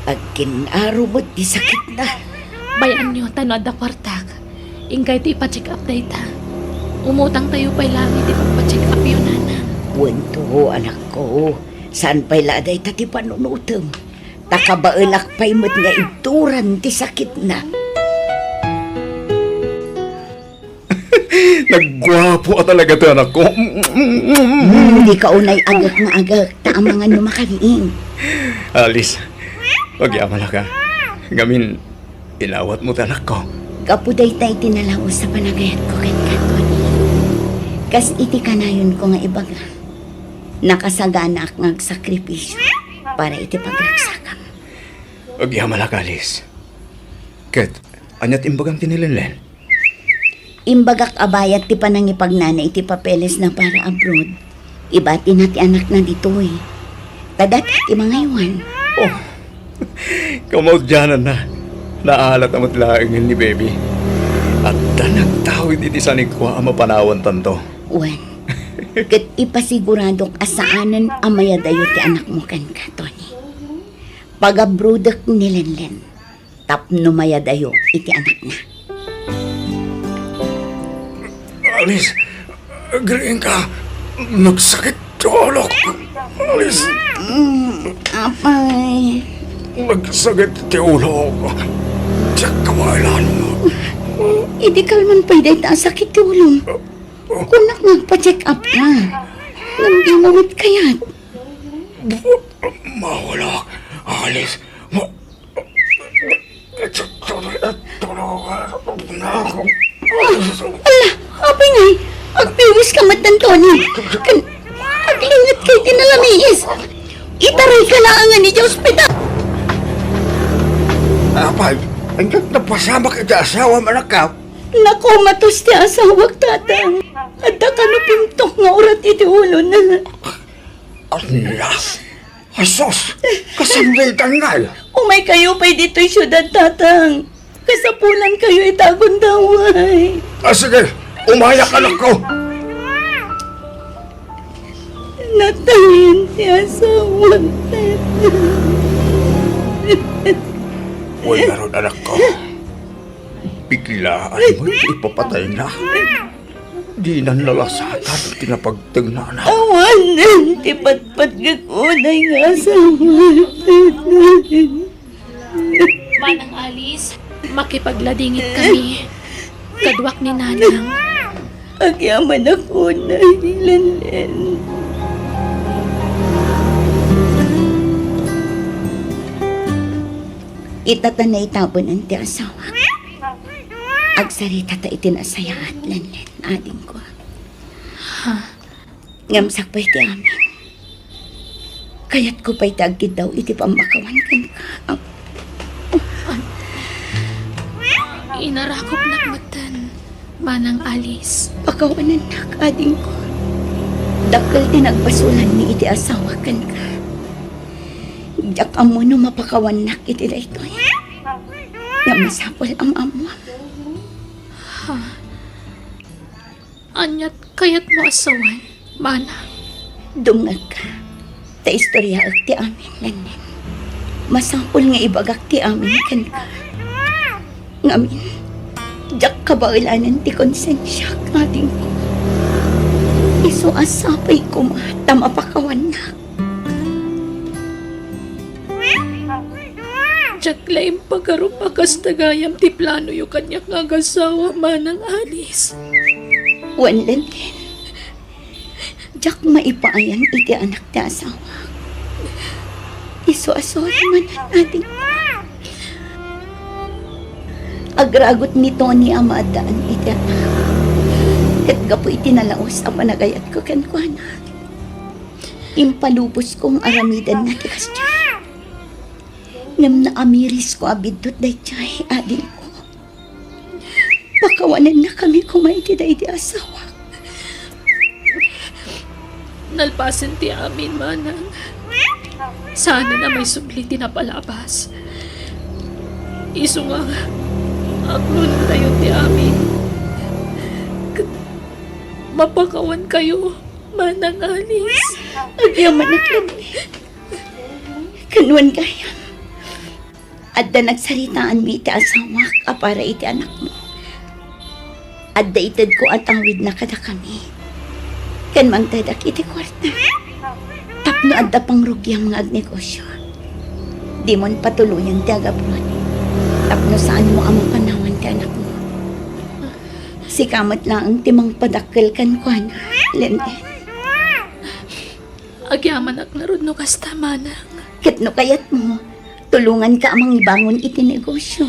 Agkin arumat ti sakit na. Bayan nyo, tano da kwartak. Ingkay ti ipa-check up day ta. Umutang tayo pa'y langit ipag-check up yun, nanang. Wento, anak ko. Saan pa'y laday ta ti panunutom? Takabaelak pa'y mat nga ituran ti sakit na. Nagwapo ka talaga to, anak ko. Hindi ka unay agak na agak. Taamangan mo makaliing. Alice, pagyamala ka. Gamin, inawat mo anak ko. Kapuday tay tinalaw sa panagayat ko kay Katoni. Kas iti kanayon ko nga ibaga. Nakasagana ak ng sakripisyo para iti pagragsakam. Pagyamala ka, Alice. Kat, anyat imbagang tinilinlen. Imbagak abayat ti panangipagnana iti papeles na para abroad. Ibati na ti anak na dito eh. Tadat ti mga iwan. Oh, kamaudyanan na. Naalat ang matlaingin ni baby. At nagtawid iti sa nikwa ang mapanawan tanto. Wan, kat ipasiguradong asaanan amayadayo ti anak mo kan ka, Tony. Pag-abrodak nilenlen, tapno mayadayo iti anak na. Alice, agreeing ka. Nagsakit tulok. Alice, Apay, nagsakit ti ulo. Tiyak kamailan mo. hindi kalman pwede ta sakit ti ulong. Kunak nagpa-check up ka. Nang di mawit kayat. Mawala. Alice, Apay ngay, agpiwis ka matan, Tony. Aglingat kay tinalamiis. Itaray ka laangan ni Diyos pita. Apay, hanggang napasama ka sa asawa manakaw. Naku, matos ti asawag tatang. At no pintok nga urat iti ulo na. Ala, asos, kasandal tanggal. Umay kayo pa'y dito'y syudad tatang. Kasapulan kayo itagon daway. Sige, umayak anak ko. Natayin ti asawag tatang. Wala ron anak ko. Biglaan mo ipapatay na. Di na nalasatan tinapagtag na anak. Awanan ti patpat gakunay nga asawag tatang. Manang Alice, makipagladingit kami. Kadwak ni nanang. Agyaman ako na nilanlen. Itatanay tapon ang ti asawa. Agsarita ta itinasaya at lanlen, ading ko. Ngamsak pa'y ti amin. Kayat ko pa'y tagkid daw iti pamakawan kan ka. Inarakop nakmatan. Manang Alice. Pakawanan na ading ko. Dakal din nagbasulan ni iti asawa kan ka. Diyak amo no mapakawan nak iti da ito. Nga masapol ang amo. Anyat kayat mo asawan. Manang. Dungag ka. Ta istorya ag ti amin lannen. Masapol nga ibagak ti amin kan ka. Ngamin, diyak kabaulanan ti konsensya ating ko. Iso asapay ko mata mapakawan na. Diyak laim pagkarupakas tagayam ti plano yung kanyak nga gasawa, Manang Alice. Wan lannen. Diyak maipaayan iti anak ti asawa. Iso asori man ating ko. Agragot ni Tony amadaan iti anak. Kat Gapo itinalaos ang panagayat ko kan kuana. Impalubos kong aramidan na tikas tiyan. Ngam na amiris ko abidot day tiyan, adin ko. Pakawanan na kami kumaiti day di asawa. Nalpasan ti amin, manang. Sana na may subliti na palabas. Iso nga, aklon tayo ti amin. Mapakawan kayo, manang Alice. Agyaman na kani. Kanuan kaya. Adda nagsaritaan mi iti asawa ka para iti anak mo. Adda itad ko at angwid na kada kami. Kan mang tadak iti kwarta. Tapno adda pang rugyang mga agnegosyo. Di mon patuluyan ti agabrod. Tapno saan mo amang panawan ti anak mo. Si kamat lang ang timang padakkel kan kuana. Lenden. Agyaman aklarod no kasta, manang. Katno kayat mo. Tulungan ka amang ibangon iti negosyo.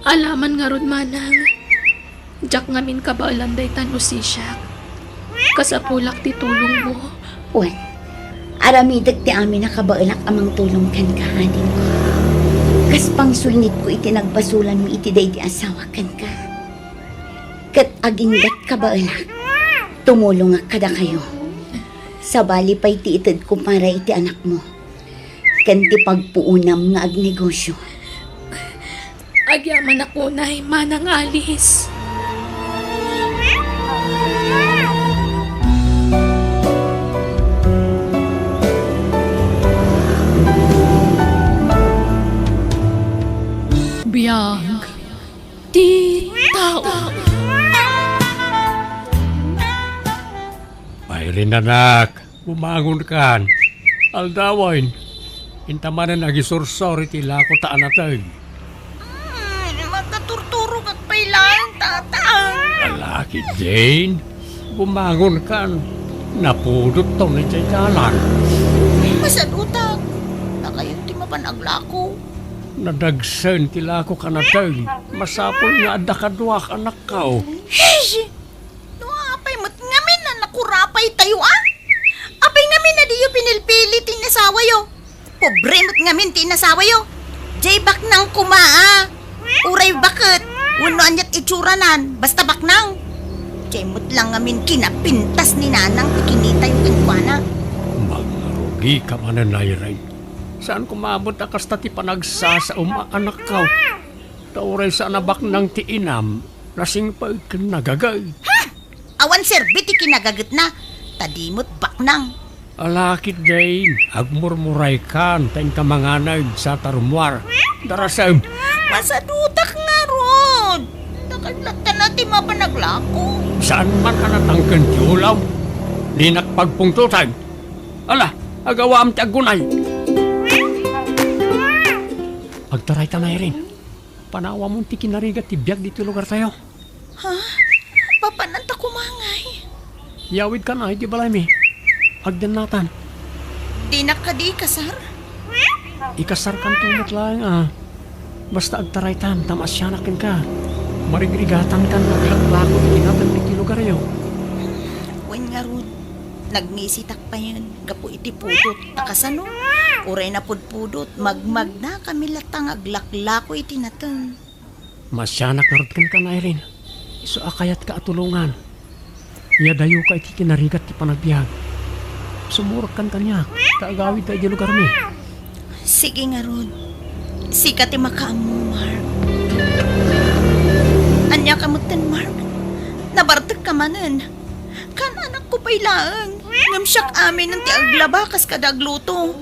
Alaman nga rod, manang. Jak ngamin kabaalan day tanu sisyak. Kasapulak ti tulong mo. Wan, aramidag ti amin nakabailak amang tulong kan kahadin ko. Kas pang sulnit ko iti nagbasulan mo iti day di asawa kan ka. Kat aginggat kabailak, tumulong nga kada kayo. Sabali pa'y ti itad ko para iti anak mo. Kan ti pagpuunam nga agnegosyo. Agyaman ako nay, manang Alice. Biyag di tao. Mayrin anak, bumangon kan. Aldawain, intamanan nagisursor iti lako taan natay. Magkaturturo kag pailan, tatang. Alaki Jane, bumangon kan. Napudot to ni jalan. Masadutag. Nakayong ti mapanaglako. Nadagsen ti lako kanatay. Masapol nga adda kaduak anak kao. Hey! Apay mat ngamin na nakurapay tayo ah. Apay ngamin na diyo pinilpili tinasawa yo. Pobre mat ngamin tinasawa yo. Jay bak nang kumaa. Uray bakit? Wano anyat itsuranan. Basta bak nang. Jay mo't lang ngamin kinapintas ni nanang tikinita yung kankwana. Magnarugi ka mananayray. Saan kumabot akas ti panagsa sa anak kao? Tauray sa anabak ng tiinam. Lasing pa ikan nagagay. Awan serbi ti kinagagat na. Tadimot bak nang. Alakit din, agmurmuray kan, tayong kamanganay sa tarumwar. Darasam, Masadutak nga ron. Nakadlatan natin mapanaglako. saan man ka natangkan ti ulaw? Di nakpagpungtutan. Ala, agawam ti agunay. Agtaray tanay rin. Panawa mong ti kinarigat ti biyag dito lugar tayo. Ha? Papananta kumangay. Yawid ka na, di balay mi. Agdan natan. Di na ka di kasar? Ikasar kan tumot lang ah. Basta agtaray tan, tamasyanakin ka. Marigrigatan kan, naglaklako, ikinatan di lugar yo. Wen nga ron. Nagmisitak pa yun. Gapo iti pudot. Takasano? Uray na pudpudot. Magmag na kami latang aglaklako iti natang. Masyanak na rin ka na rin. So akayat ka atulungan. Yadayo ka iti kinarigat ti panagbiag. Sumurot kan kanya. Kaagawid tayo di lugar mi. Sige nga ron. Sika ti makaamo, Mark. Anya kamutan, Mark. Nabartag ka manan. Kan anak ko pa'y laang. Ngamsyak amin ng ti aglabakas kadagluto.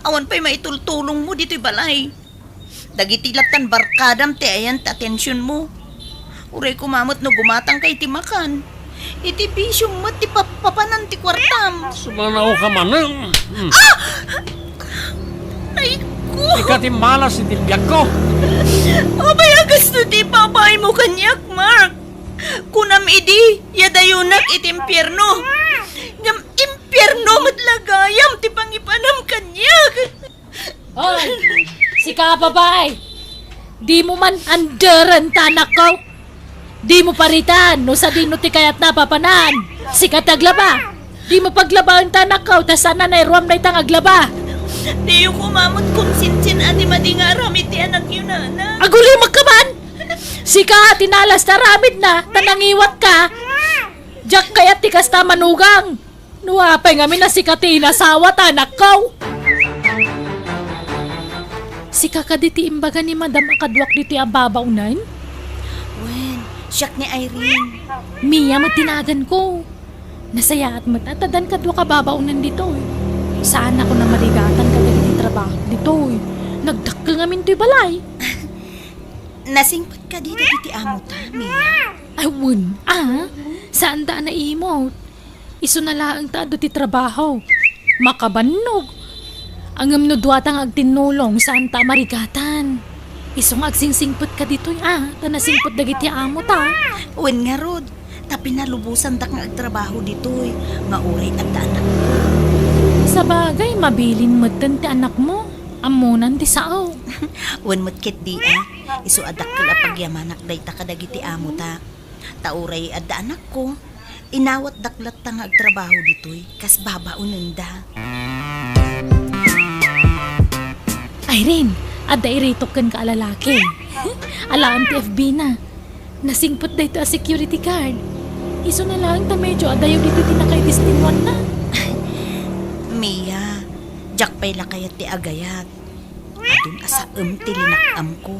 Awan pa'y maitultulong mo dito'y balay. Dagitilatan barkadam ti ayan ti atensyon mo. Uray kumamot no gumatang kay ti makan. Iti bisyo mo ti papanan ti kwartam. Sumanaw ka manang. Ay ko! Ika ti malas iti biag ko. Abay agas no ti papay mo kanyak, Mark. Kunam idi, yadayunak iti impyerno. Ngam impyerno matlagayam ti pangipanam kanyak. Hoy, si kababay! Di mo man anderan tanak ko. Di mo paritan, no sa dino ti kayat napapanan. Sikat aglaba. Di mo paglaba ang tanakaw, tas sana na iruam na itang aglaba. Di yung kumamot kung sinsin ati madinga ramit ti anak yun na. Aguli magkaman! Sika, tinalas na ramid na, tanangiwat ka. Diyak kayat ti kasta manugang. Nuapay ngamin na sikati inasawa tanakaw. Sika ka diti imbaga ni Madam akadwak diti ababaw nan? Wen, siyak ni Irene. Mia matinagan ko. Nasaya at matatadan kadwa ka babaw nan dito. Saan ako na marigatan ka diti trabaho dito. Nagdakkel ngamin to'y balay. Nasingpat ka dito iti amo ta, Mia. Ayun, saan da na imot? Iso na laang ta do ti trabaho. Makabannog. Ang amnudwatang agtinulong saan ta marigatan. Isong agsingsingpot ka dito, tanasingpot dagiti amo ta. Wen nga rod, tapi nalubusan tak nga agtrabaho ditoy. Nga uray at anak. Sa bagay, mabilin mo ti anak mo. Amunan ti sao. Wen mo't di iso adak kila pagyamanak day ta kadagiti amo ta. Tauray adda anak ko. Inawat daklat ta nga agtrabaho ditoy. Kas babaunan da. Irene, adda iritok kan ka alalaki. Alam ti FB na. Nasingpot day to a security guard. Iso na lang ta medyo adayo dito tinakay distinwan na. Mia, jak pay lakayat ti agayat. Adun asa ti linakam ko.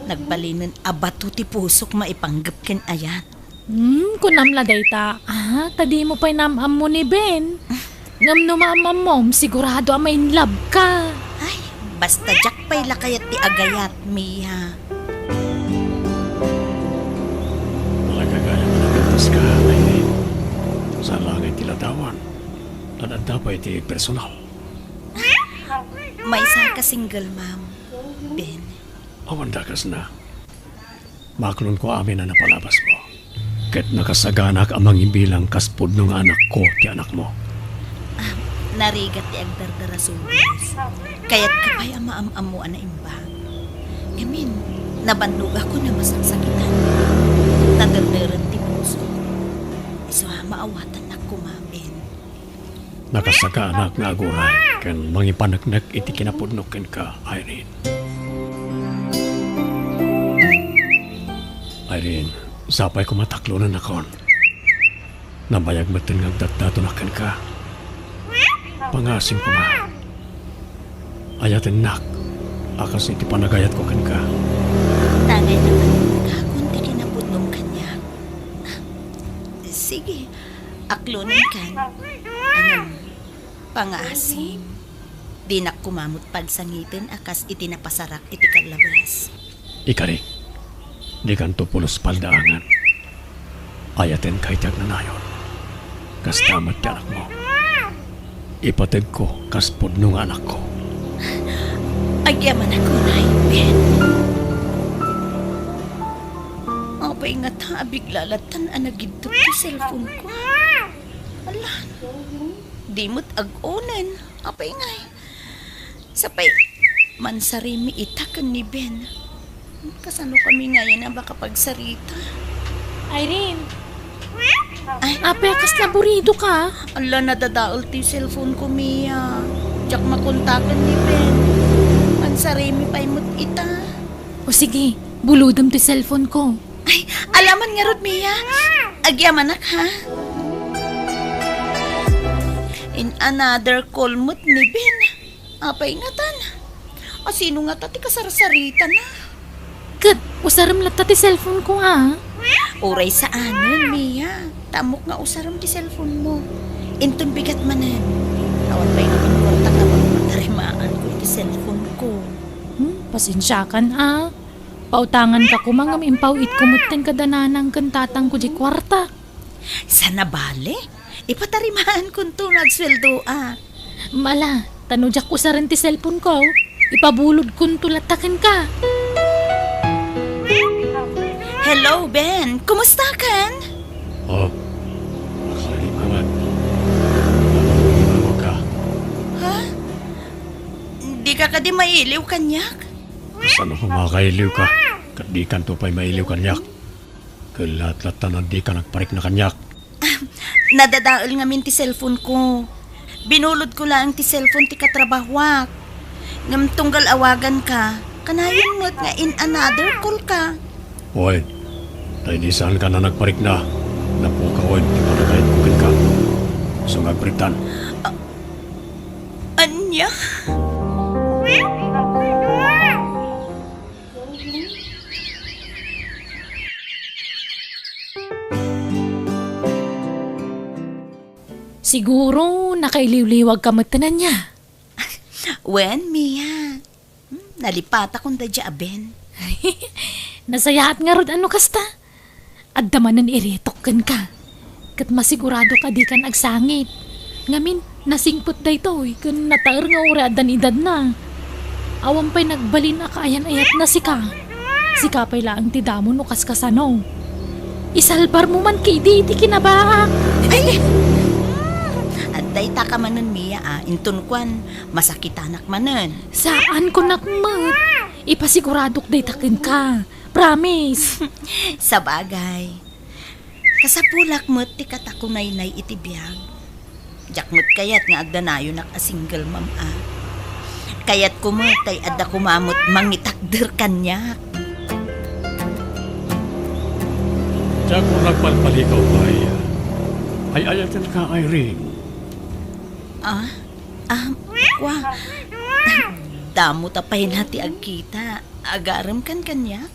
Nagbalinan abato ti pusok maipanggap ken ayat. Kunamla day ta. Tadi mo pa'y namam mo ni Ben. Ngam no mamam mo, sigurado may in love ka. Ay, basta jak pay lakayat ti agayat, Mia. Malagagaya mo na gantas ka, Irene. Sa langit tilatawan. Nadanda pa iti personal. May isa ka single mom, Ben. Awanda kas na. Maklon ko amin na napalabas mo. Ket nakasaganak amang ibilang kaspod ng anak ko ti anak mo. Narigat ti agdardara subos. Kaya't kapay amaam mo na imba. Ngamin, nabandog ako na masaksakitan. Nadardaran ti puso. Iso maawatan na kumaben. Nakasaganak nga aguray. Ken mangipanagnak iti kinapudnok ken ka, Irene. Irene, sapay ko mataklo na nakon. Nabayag matin nga agdatdato na ken ka. Pangasim ko ma. Ayatin nak. Akas iti panagayat ko ken ka. Tagay naman kakon ti kinapudnom kanya. Sige, aklonan kan. Anong pangasim. Di na kumamot pagsangitin akas iti napasarak iti kalabas. Ikari, di kanto pulos paldaangan. Ayatin kay tiag na nayon. Kastamat ti anak mo. Ipatag ko kaspod nung anak ko. Agyaman ako na, Ben. Apay nga ta, biglalatan anagidto ti cellphone ko. Ala, di mo't ag-onan. Apay nga. Sapay, mansarimi itakan ni Ben. Kasano kami ngayon na baka pagsarita. Irene, Ay, apekas laborido ka. ala, nadadaol ti cellphone ko, Mia. Diyak makontakan ni Ben. Mansarimi pa'y mo't ita. O sige, buludam ti cellphone ko. Ay, alaman nga rod, Mia. Agyamanak, ha? In another call mo't ni Ben. Apay nga tan. Sino nga tati kasarsarita na? Kat, usaram latta ti cellphone ko Uray sa anon, Mia. Tamok nga usaram ti cellphone mo. Intun bigat manan. Awan pa'y naman kontak na magmatarimaan ko iti cellphone ko. Pasensya kan Pautangan ka ko mga mimpawit kumutin kadananang kantatang ko di kwarta. Sana bale? Ipatarimaan ko to nagsweldo, Mala, tanudyak usaran ti cellphone ko. Ipabulod kun tulatakan ka. Hello, Ben. Kumusta kan? Oh, makalim ka man. Mawag ka. Ha? Di ka kadi mailiw kanyak? Saan ako makailiw ka? Kat di kanto pa'y mailiw kanyak. Kalat-latan na di ka nagparik na kanyak. Nadadaol nga min ti cellphone ko. Binulod ko lang ti cellphone ti katrabahwak. Ngam tunggal awagan ka, kanayon mo't nga in another call ka. Oy, tayo di saan ka na nagparik na. Napukawan, di pa nagayat kukin ka. So nagparitan. Anya? Siguro nakailiw-liwag ka matanan niya. Wen, Mia. Nalipat akong dadya aben. Nasayahat nga rod ano kasta. At damanan iritok ka. Kat masigurado ka di kan agsangit. Ngamin, nasingpot da ito kun nataer nga uradan edad na. Awan pa'y nagbalin na kaayan-ayat na sika. Sika pa'y laang ti damo no kaskasano. Isalbar mo man kay di kinabaak. At dayta ka manan, Mia, intun kwan, masakitanak manan. Saan ko nakmat? Ipasiguradok day takin ka. Promise. Sa bagay. Kasapulak mo't ti katakunay nay itibiyag. Jakmot kayat nga agdanayo nak a single mom Kayat kumot ay adda kumamot mangitakder kanyak. Diyan kung nagpalpalikaw ka ay ayatan ka, Irene. Kwa. Damo tapay nati agkita. Agaram kan kanyak.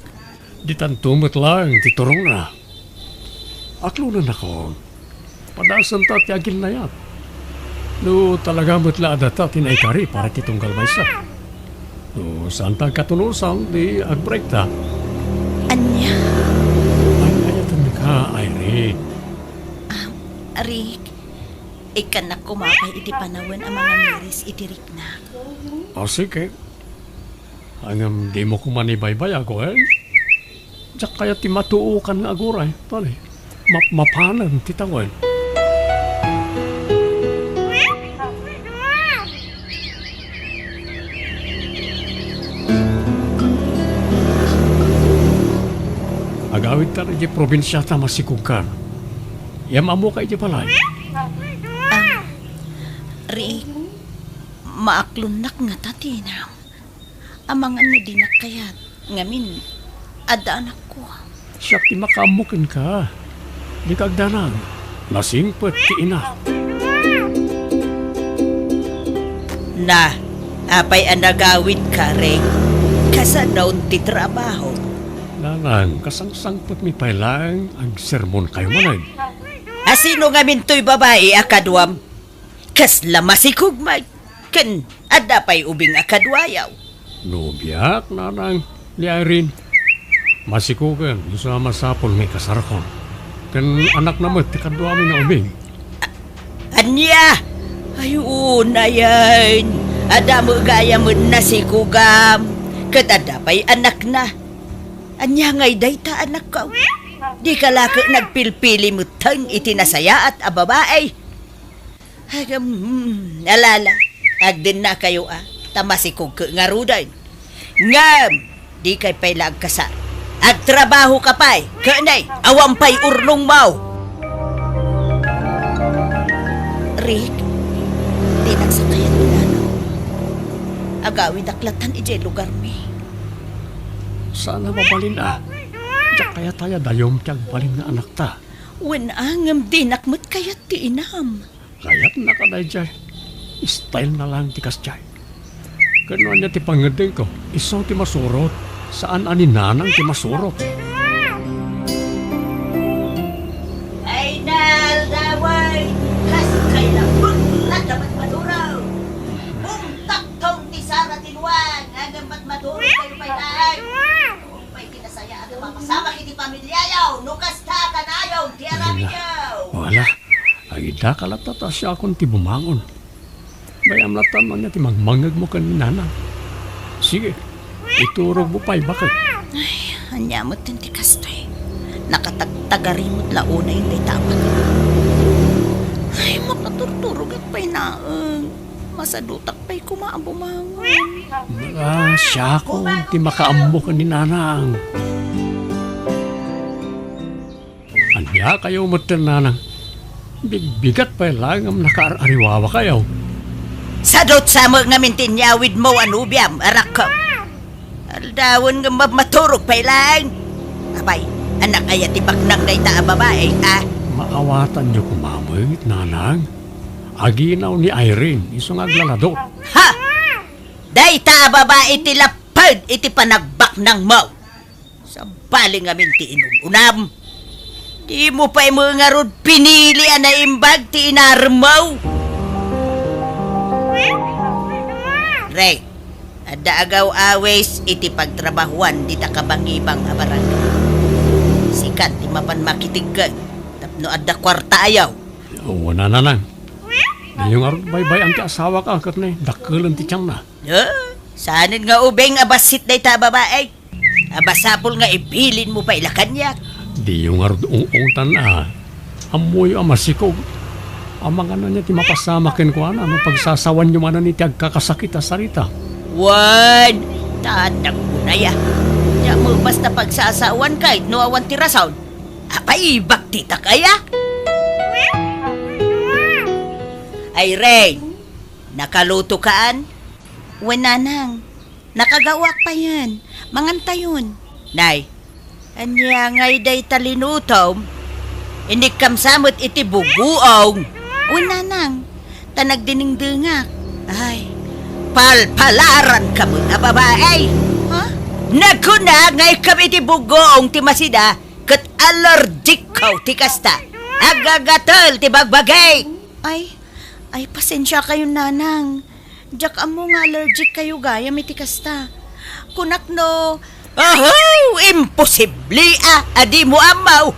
Di tantumot lang, titurong na. Aklo na ako. Padasan ta ti agil na yan. No talaga mo't laada ta tinaykari para titunggal maysa. No saan ta katunusan di agbreak ta. Anya. Ay ayatan ka, Irene. Arik. Ikan na kumapay iti panawan ang mga miris itirik na. O sige. Hanggang di mo kumanibaybay ako Diyak kaya ti matuukan nga aguray. Tali. Mapanan titawan. Agawid ta rin di probinsya ta masikugkan. Yam amo ka iti palay. Rick, maaklunak nga tatinam. Amangan na dinak kayat. Ngamin, ada anak ko. Siya ti makamukin ka. Di kagdanang. Nasingpet ti ina. Na, apay ang nagawid ka, Rick. Kasa daon ti trabaho. Nanang, kasangsangpet mi pailang ang sermon kayo manay. Asino nga minto'y babae akadwam? Kasla masikugmay. Ken, ada pa'y ubing akadwayaw. Lubiak, nanang, ni Irene. Masikugan, isa masapol may kasarakon. Kan anak na mo, tikadwami na ubing. Anya! Ayun na yan. Ada mo gaya mo na sikugam. Kat ada pa'y anak na. Anya nga'y dayta anak ko. Di ka laki nagpilpili mo tang itinasaya at ababaay. Hagam, alala. Agdin na kayo tamasikog ka nga rudan. Ngam, di kay pa'y lagkasa. Agtrabaho ka pa'y. Kanay, awang pa'y urlong mau. Rick, di nagsakayan mo na no. Agawid aklatan ijay lugar mi. Sana mabalin Diyak kaya tayo dayom tiyang balin na anak ta. Wen angam dinakmut kayat ti inam. Kaya't nakaday jay. Style na lang tikas jay. Kano niya ti pangadeng ko. Isaw ti masurot. Saan ani nanang ti masurot. Ay daway. Kas kay labot na dapat maduraw. Taktaw ti Sara Tinuan. Agamat maduraw kayo pailaan. Pa'y kinasaya at mapasama kiti pamilya yaw. Nukas ta kanayaw. Tiarami yaw. Wala. Ay da kalatata siya akong ti bumangon. Bayam latan man niya ti mangmangag mo kan ni nanang. Sige. Iturog mo pa'y bakit? Ay, anyamot din ti kastoy. Nakatagtagarimot launa yung day tawag. Ay, makaturturog at pa'y naang. Masadutak pa'y kumaabumangon. Siya ako ti makaambo kan ni nanang. Ya kayo mutin nanang. Bigat pa lang ang nakaariwawa kayo. Sadot sa mo nga mintinyawid mo anubiam, arakam. Aldawon nga maturog pa lang. Abay, anak ay atibak nang naita babae, ah. Maawatan niyo kumamit, nanang. Aginaw ni Irene, isong aglalado. Ha! Dayta babae tilapad iti panagbak ng mo. Sa bali nga minti inunam. Di mo pa mo nga rod pinili na imbag ti inarmaw. Ray, ada agaw awes iti pagtrabahuan di takabangibang abarangay. Sikat di mapan makitigag. Tapno adda kwarta ayaw. Oo na nanang. Ngayong arot baybay ang ti asawa ka kat na dakulan ti tiyang na. Sanin nga ubeng abasit day ta babae. Abasapol nga ibilin mo pa ilakanyak. Di yung arot ung-ungtan na. Amoy amasikog. Ang mga na niya ti mapasama ken ko ano pagsasawan yung mana ni ti agkakasakit a sarita. Wan! Tanak mo na ya. Diya mo basta pagsasawan kahit no awan tirasaw. Apay, baktita kaya? Ay, Ray, nakaluto kaan? Wala nang. Nakagawak pa yan. Manganta yun. Nay, anya ngay day talinutom. Hindi kamsamot iti bubuong. Wala nang. Tanagdiningdingak. Ay, palpalaran ka mo na babae. Ha? Nagkuna ngay kami ti bugoong ti masida kat allergic ka ti kasta. Agagatol ti bagbagay. Ay, pasensya kayo nanang. Diyak amo nga allergic kayo gaya may tikasta. Kunak no... Imposible adi mo amaw.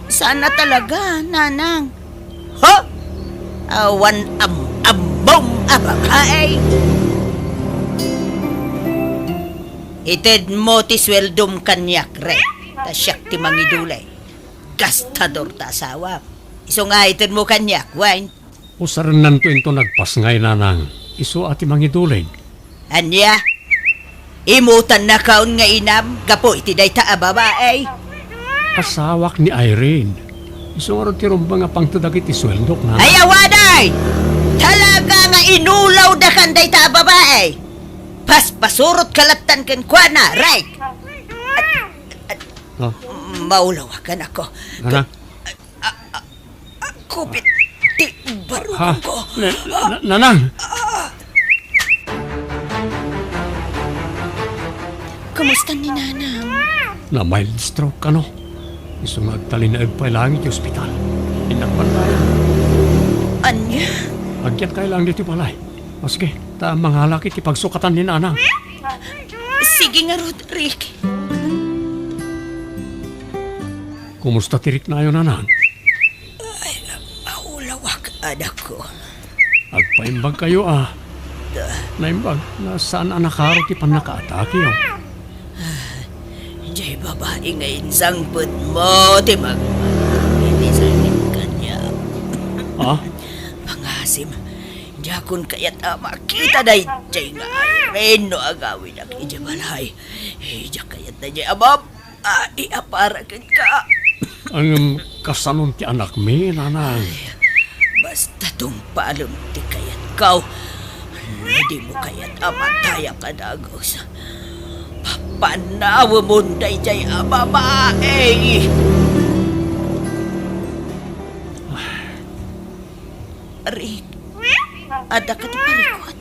Sana talaga, nanang. Ha? Awan among abakay. Ited mo ti sweldom kanyak, re. Tasyak ti mangidulay. Gastador ta asawa. Iso nga ited mo kanyak, wine. Usaran nanto ito nagpasngay nanang. Iso ati mangidulin. Anya? Imutan na kaon nga inam, gapo iti day ta babae. Asawak ni Irene. Iso nga ron ti rumba nga pang tudagit isweldok na. Ay awaday! Talaga nga inulaw da kan day ta babae. Pasurot kalatan ken kuana, right? Oh, Maulawakan ako. nanang. Kupit ti barong Ha? ko. Nanang! Kumusta ni nanang? Na mild stroke ka no. Iso nga agtalinaag pa lang iti ospital. Inakpan tayo. Anya? Agyan kayo lang dito palay. O sige, ta mga laki ti pagsukatan ni nanang. Sige nga, Roderick. Kumusta tirik na yun nanang? Maulawak, anak ko. Agpaimbag kayo Naimbag, nasaan anakaro ti panakaatake yun? Diyay babae ngayon sangput mo, timag. Hindi sakit kanya. Ha? Pangasim, diyakon kaya't makita na diyay nga ay no agawin ang ijabalay. Diyak kaya't na diyay abab. Iaparagan ka. Ang kasanon ti anak mi, nanang. Basta tumpalong ti kayat kau. Hindi mo kayat amataya ka dagos. Papanawa mo day jay babae. Rick, ada ka ti parikot.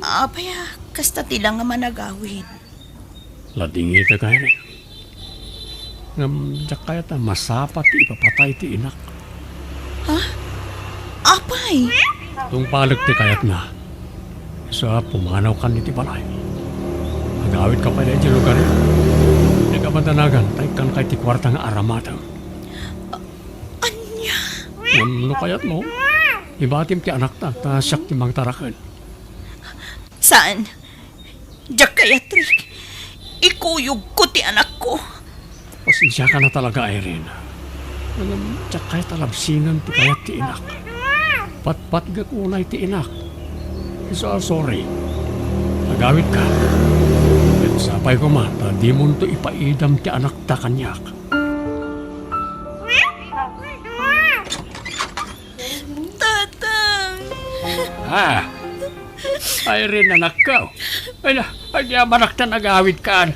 Apaya, kasta tilang nga managawin. Ladingi ka kaya rin. Ngam, kaya ta masapat ti ipapatay ti inak. Apay? Tung palag ti kayat na. Sa pumanaw kan ni ti balay. Agawit ka pa rin di lugar yun. Hindi ka madanagan, tayo kan kay ti kwarta nga aramatang. Anya? Ngam, no kayat mo? Ibatim ti anak ta siyak ti mangtarakan. Saan? Diyak kayat, Rick. Ikuyog ko ti anak ko. Pasensya ka na talaga, Irene. Ngam, kaya talabsingan ti kayat ti inak. Pat-pat ga kunay ti inak. So, sorry. Nagawit ka. At sapay ko man, di mo to ipaidam ti anak ta kanyak. Ah, ay rin anak ka. Ay na, manak na nagawid ka.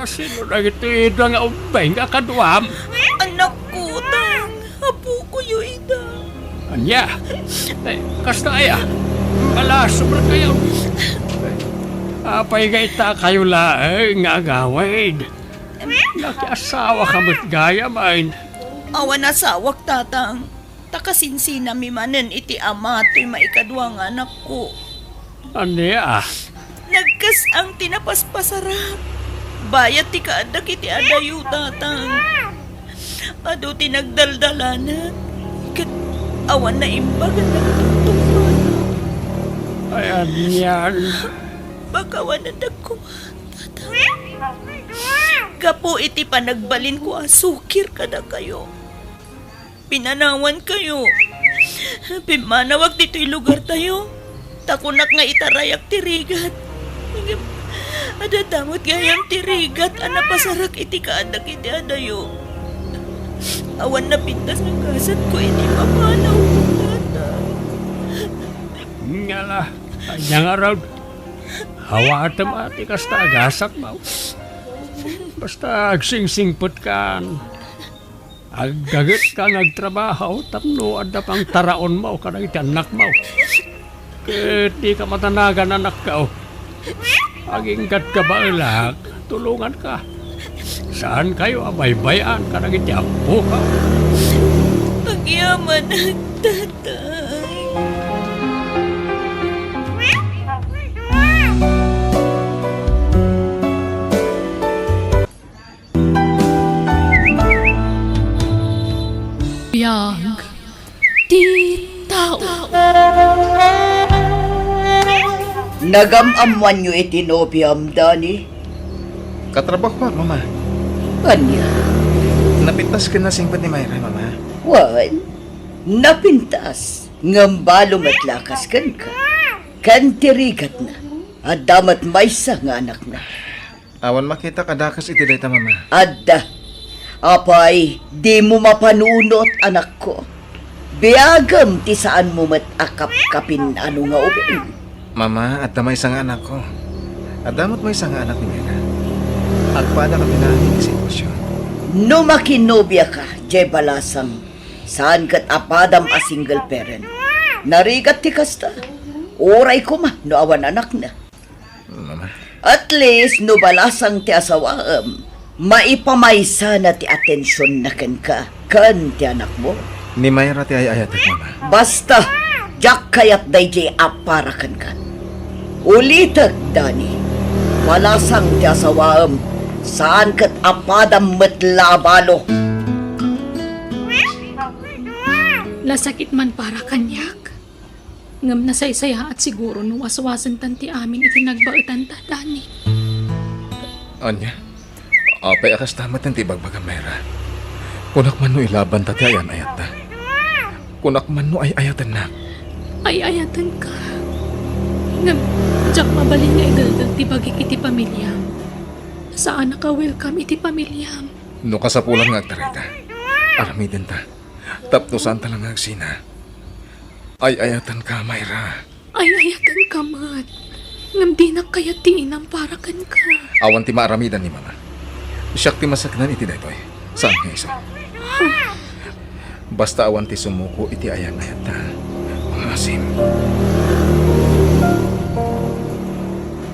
Sino na ito nga umbay nga kaduam? Anak ko, tang. Apo ko yung ida. Anya, ay, kasta aya. Malaso mo kayo. Apay gaita kayo laeng nga agawid. Nakiasawa ka mo't gaya main. Awan asawak, tatang. Takasinsina mi manen iti ama to'y maikadwa nga anak ko. Anya, Nagkas ang tinapaspasarap. Bayat ti kaadak iti adayo, tatang. Ado ti nagdaldalanan. Kat awan na imbagan nagtutupan. ay anyan. Bakawan na dagkuma, tatang. Kapo iti panagbalin ko asukir kada kayo. Pinanawan kayo. Pimanawag dito'y lugar tayo. Takunak nga itarayak tirigat. Adadamot gayam tirigat anapasarak iti kaadak iti adayo. Awan na pintas ng kasat ko iti papanaw ko, tatang. Nga la, anya nga raw. Hawatam ati kasta agasak mo. Basta agsingsingpot ka. Agagit ka nagtrabaho, tapno adda pang taraon mo ka iti anak mo. Ket di ka matanagan anak ka. Aging kat ka ba ilak, tulungan ka. Saan kayo abaybayan ka iti apo ka? Pagyaman ang tatay. Yang di tao. Nagamamuan nyo iti nobyam, Dani. Katrabaho ba, mama? Anya, Napintas ka na singpat ni Mayra, mama. wan, napintas, ngambalo matlakas kan ka. Kan tirigat na, adamat maysa nga anak na. Awan makita kadakas iti dayta, mama. Adda, apay, di mo mapanunot anak ko. Biagam ti saan mo matakap-kapin ano nga ubing. Mama, at may isang anak ko. At damot may isang anak ni Mayra. Agpada kami na ang sitwasyon. No makinobya ka, Jay Balasang, saan kat apadam a single parent. Narigat ti kasta. Oray ko ma, no awan anak na. Mama, At least, no balasang ti asawaam, maipamaysa na ti atensyon na ken ka, kan ti anak mo. ni Mayra ti ayayatik, mama. Basta, jak kayat day jay aparakan ka. Ulitag, Dani, balasang ti asawaam, saan kat apadam matlabalo. Lasakit man para kanyak. Ngam na saysaya at siguro no waswasan tanti amin iti nagbautan ta, Dani. Anya, apay akas tamat ng tibagbaga Mayra. Kunak man no ilaban tati ayan ayat ta. Kunak man no ay ayatan na. Ay ayatan ka. Ngam, jak mabalin nga idaldal ti bagik iti pamilyam. Saan naka-welcome iti pamilyam? No kasapulan nga agtarita. Aramidin ta. Taptosan ta lang agsina. Ay ayatan ka, Mayra. Ay ayatan ka, mat. Ngam di na kaya tiinang para kan ka. Awan ti maaramidan ni mama. Siyak ti masaknan iti daytoy. Saan nga isa? Basta awan ti sumuko iti ayang ayat ta. Pangasim.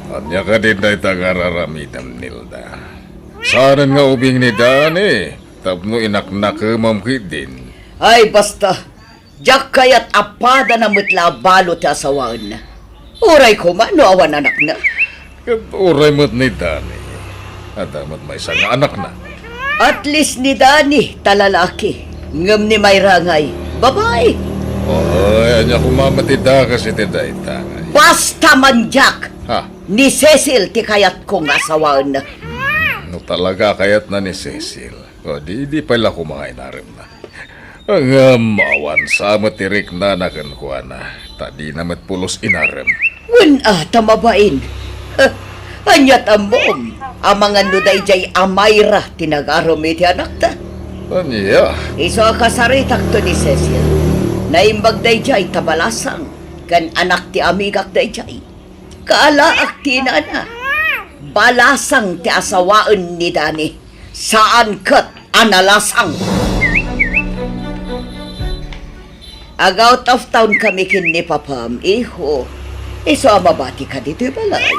Anya ka din na itangararamitan, Nilda. Saan nga ubing ni Dani? Tapno inaknak mamkit din. Ay, basta, jak kayat apada na matlabalo ti asawaan na. Uray ko man, no awan anak na. Uray mo't ni Dani. At damat may isang anak na. At least ni Dani, talalaki. Ngam ni Mayra ngay, babae. Ay, anya kumamatida kasi ti daytangay. Basta man, Jack. Ha? Ni Cecil ti kayat kong asawaan na. No talaga kayat na ni Cecil. O di pala kumain na rin na. Ang amawan sa matirik na nakankuha na. Tadi namat pulos inarem. Wen tamabain. Anyat amom. Amangan nuday jay amayra tinagarom iti anak ta. Anya? Iso kasaritak to ni Cecil. Naimbag dayjay tabalasang kan anak ti amigak dayjay. Kaalaak ti nana. Balasang ti asawaan ni Dani. Saan kat analasang. Out of town kami kin ni Papam, iho. Iso mabati ka dito balay.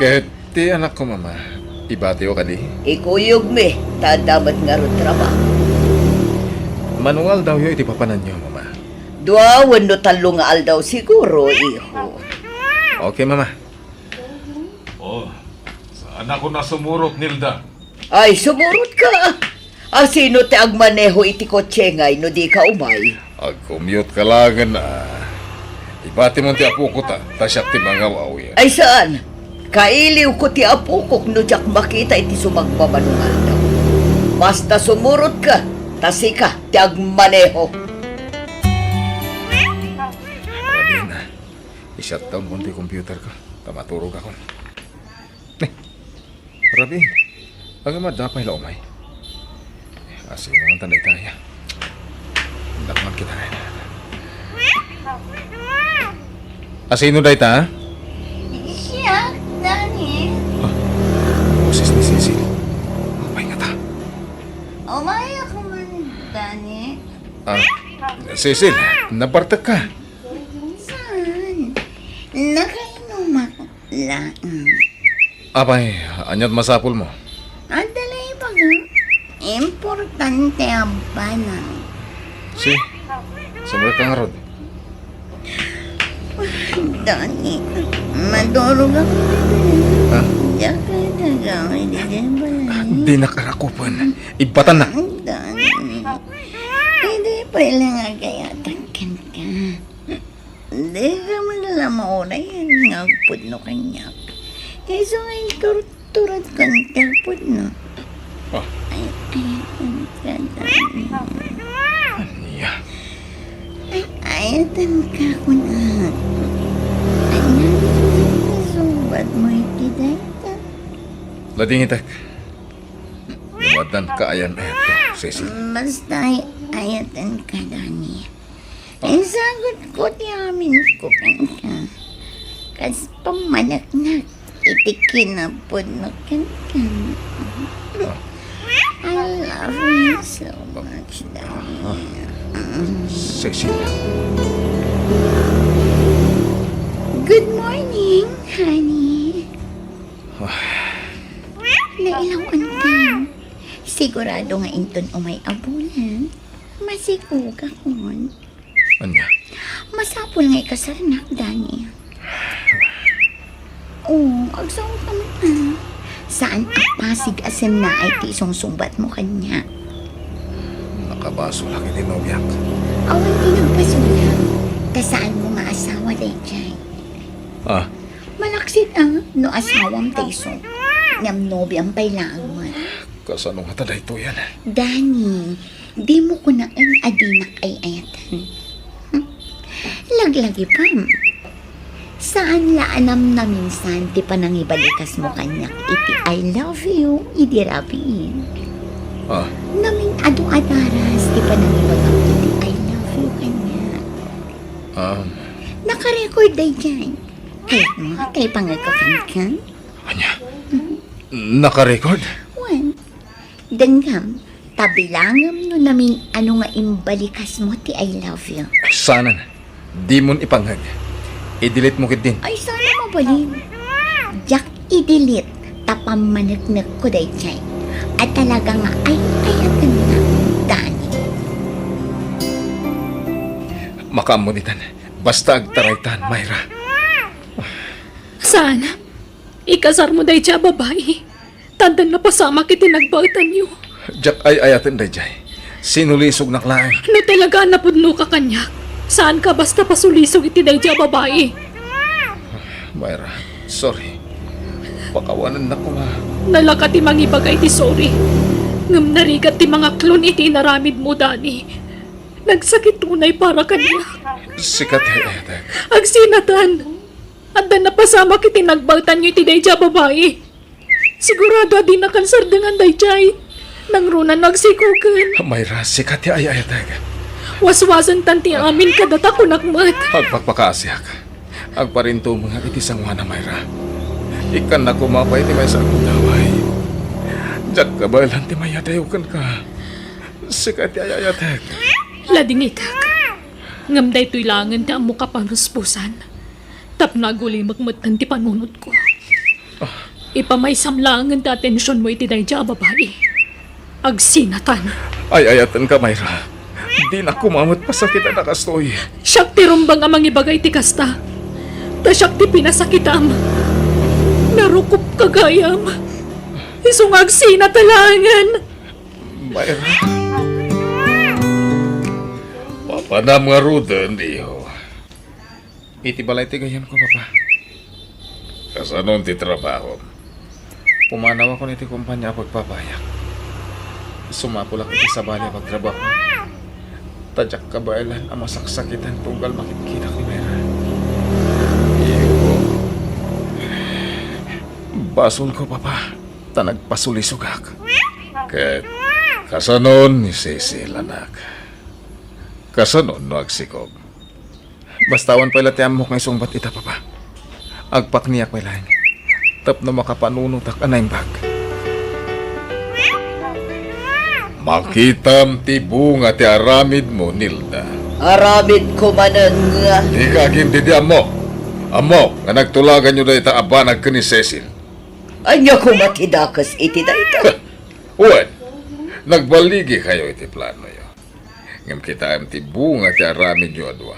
Kahit ti anak ko, mama. Ibati o ka di. Ikuyog me, tadamat nga ron trabaho. Manual daw yun iti papanan niyo, mama. Dua, wano talo nga aldaw siguro, iho. Okay, mama. Oh, saan ako na sumurot, Nilda? Ay, sumurot ka. Sino ti agmaneho iti kotse ngay no di ka umay? Ag-commute ka lang na. Ibati mo ti apo ko ta siya ti mga wawi. Ay saan? Kailiw ko ti apukok no jak makita iti sumagmamanungan daw. Basta sumurot ka, tasika ti agmaneho. Rabin, i-shutdown mo ti computer ko. Tamaturog ako. Rabin, ang madapay la umay. Asino ang tanday tayo. Dakman kita rin. Asino day ta? Siya, Dani. Boses ni Cecil. Umay nga ta. Umay ako man, Dani. Cecil, nabartag ka. Saan? Nakainom ako lang. Abay, anyat masapul mo. Adalay ba nga? Importante ang banang. Si, sumulot ka nga rod. Dani, madurog ako. Ha? Diyan ka nagawin, diyan ba? Di nakarakupan. Ibatan na. Dani, hindi pa ilang agayatan ka. Hindi ka malala mauna yan, ngagpud no kanyak. Iso ngay turat kan terpud no. Oh. Ay, ayatan ka, Dani. Aniya. Ayatan ka ko na. Ayan, sumbat mo itidayta. Lading itak. Lumadan ka ayan eto, Cecil. Basta ayatan ka, Dani. Sagot ko ti amin ko ka. Kas pamanak-nak, itikinapod na kan. I love you so much, Dani. Cecil. Good morning, honey. Nailawan ka. Sigurado nga inton umay abulan. Masikuga kon. Anya? Masapol nga ikasarnak, Dani. Oo, agsaw ka mo na. Saan apasig asin na ay tisong sumbat mo kanya? Nakabaso lang iti nobyak. Awan tinagpasulang. Kasaan mo nga asawa, Dayjay? Ah, Malaksit ang no asawang tisong. Ngam nobi ang pailangan. kasanong hataday to yan. Dani, di mo ko na ang adinak ay ayatan. Laglagi pam. Saan laanam na minsan ti panangibalikas mo kanyak iti I love you, idi rabi. Ah, Naming adu-adaras ti panangibagam iti I love you kanyak. Nakarecord day dyan. Kaya mo, kay pangagkakan ka? anya? Naka-record? Wan, danggam, tabilangam no namin ano nga imbalikas mo ti I love you. Sana na. Di mon ipanghag. I-delete mo kit din. Ay, sana mabalin. Jack, i-delete. Tapamanagnag ko day chay. At talaga nga ay ayatan na, Dani. Makamunitan. Basta agtaraytan, Myra. Saan? Ikasar mo day siya, babae. Tandan na pasama kiti nagbautan niyo. Jack ay ayatin day jay. Sinulisog naklaan. No talaga napudno ka kanyak. Saan ka basta pasulisog iti day siya, babae? Myra, sorry. Pakawanan na ko nga. Nalaka ti mangibagay ti sorry. Ngam narigat ti mga klon iti naramid mo, Dani. Nagsakit tunay para kanya. Sikat ayatin. Agsinatan. Anda na pasama kiti nagbautan niyo iti day siya, babae. Sigurado adi na kansar dengan day siya. Nang runan nagsikukan. Myra, sikat ay ayatin. waswasan tanti amin kadata kunakmat. Agpagpakaasyak. Agparinto mga itisang wana Mayra. Ikan na kumapay ti may sa akong daway. Diyak ka ba lang ti may adayokan ka? Sikat ayayatek. Lading itak. Ngamday to'y langan ta mo kapanuspusan. Tap naguli magmatan ti panunod ko. Ipamay samlangan ta atensyon mo iti dayja babae. Agsinatan. Ay ayatan ka Mayra. Di na kumamot pa sakit na nakastoy. Siyak ti rumbang amang ibagay ti kasta. Ta siyak ti pinasakitam. Narukup kagayam. Isungag sinatalangan. Mayra. Papanam nga rudan, iho. Iti balay ti gayam ko, papa. Kasanon ti trabaho. Pumanaw ako niti kumpanya pagpapayak. Sumapulak iti sa bali pagtrabaho. Tadyak kabailan ang masaksakitan tunggal makikita ni Mayra. Iho. Basol ko, papa. Tanagpasulisugak. Ket kasanon ni Cecil, anak. Kasanon no agsikog. Bastawan pala tiyam mo kang isungbat ita, papa. Agpakniyak may lain. Tap na makapanunutak anay bag. Makitam ti bunga ti aramid mo, Nilda. Aramid ko manan nga. Di kagin di amo. Amo, nga nagtulagan nyo na ita abanag ka ni Cecil. Anya ko matidakas iti dayta. Uwan, nagbaligi kayo iti plano yo. Ngam kita am ti bunga ti aramid nyo adwa.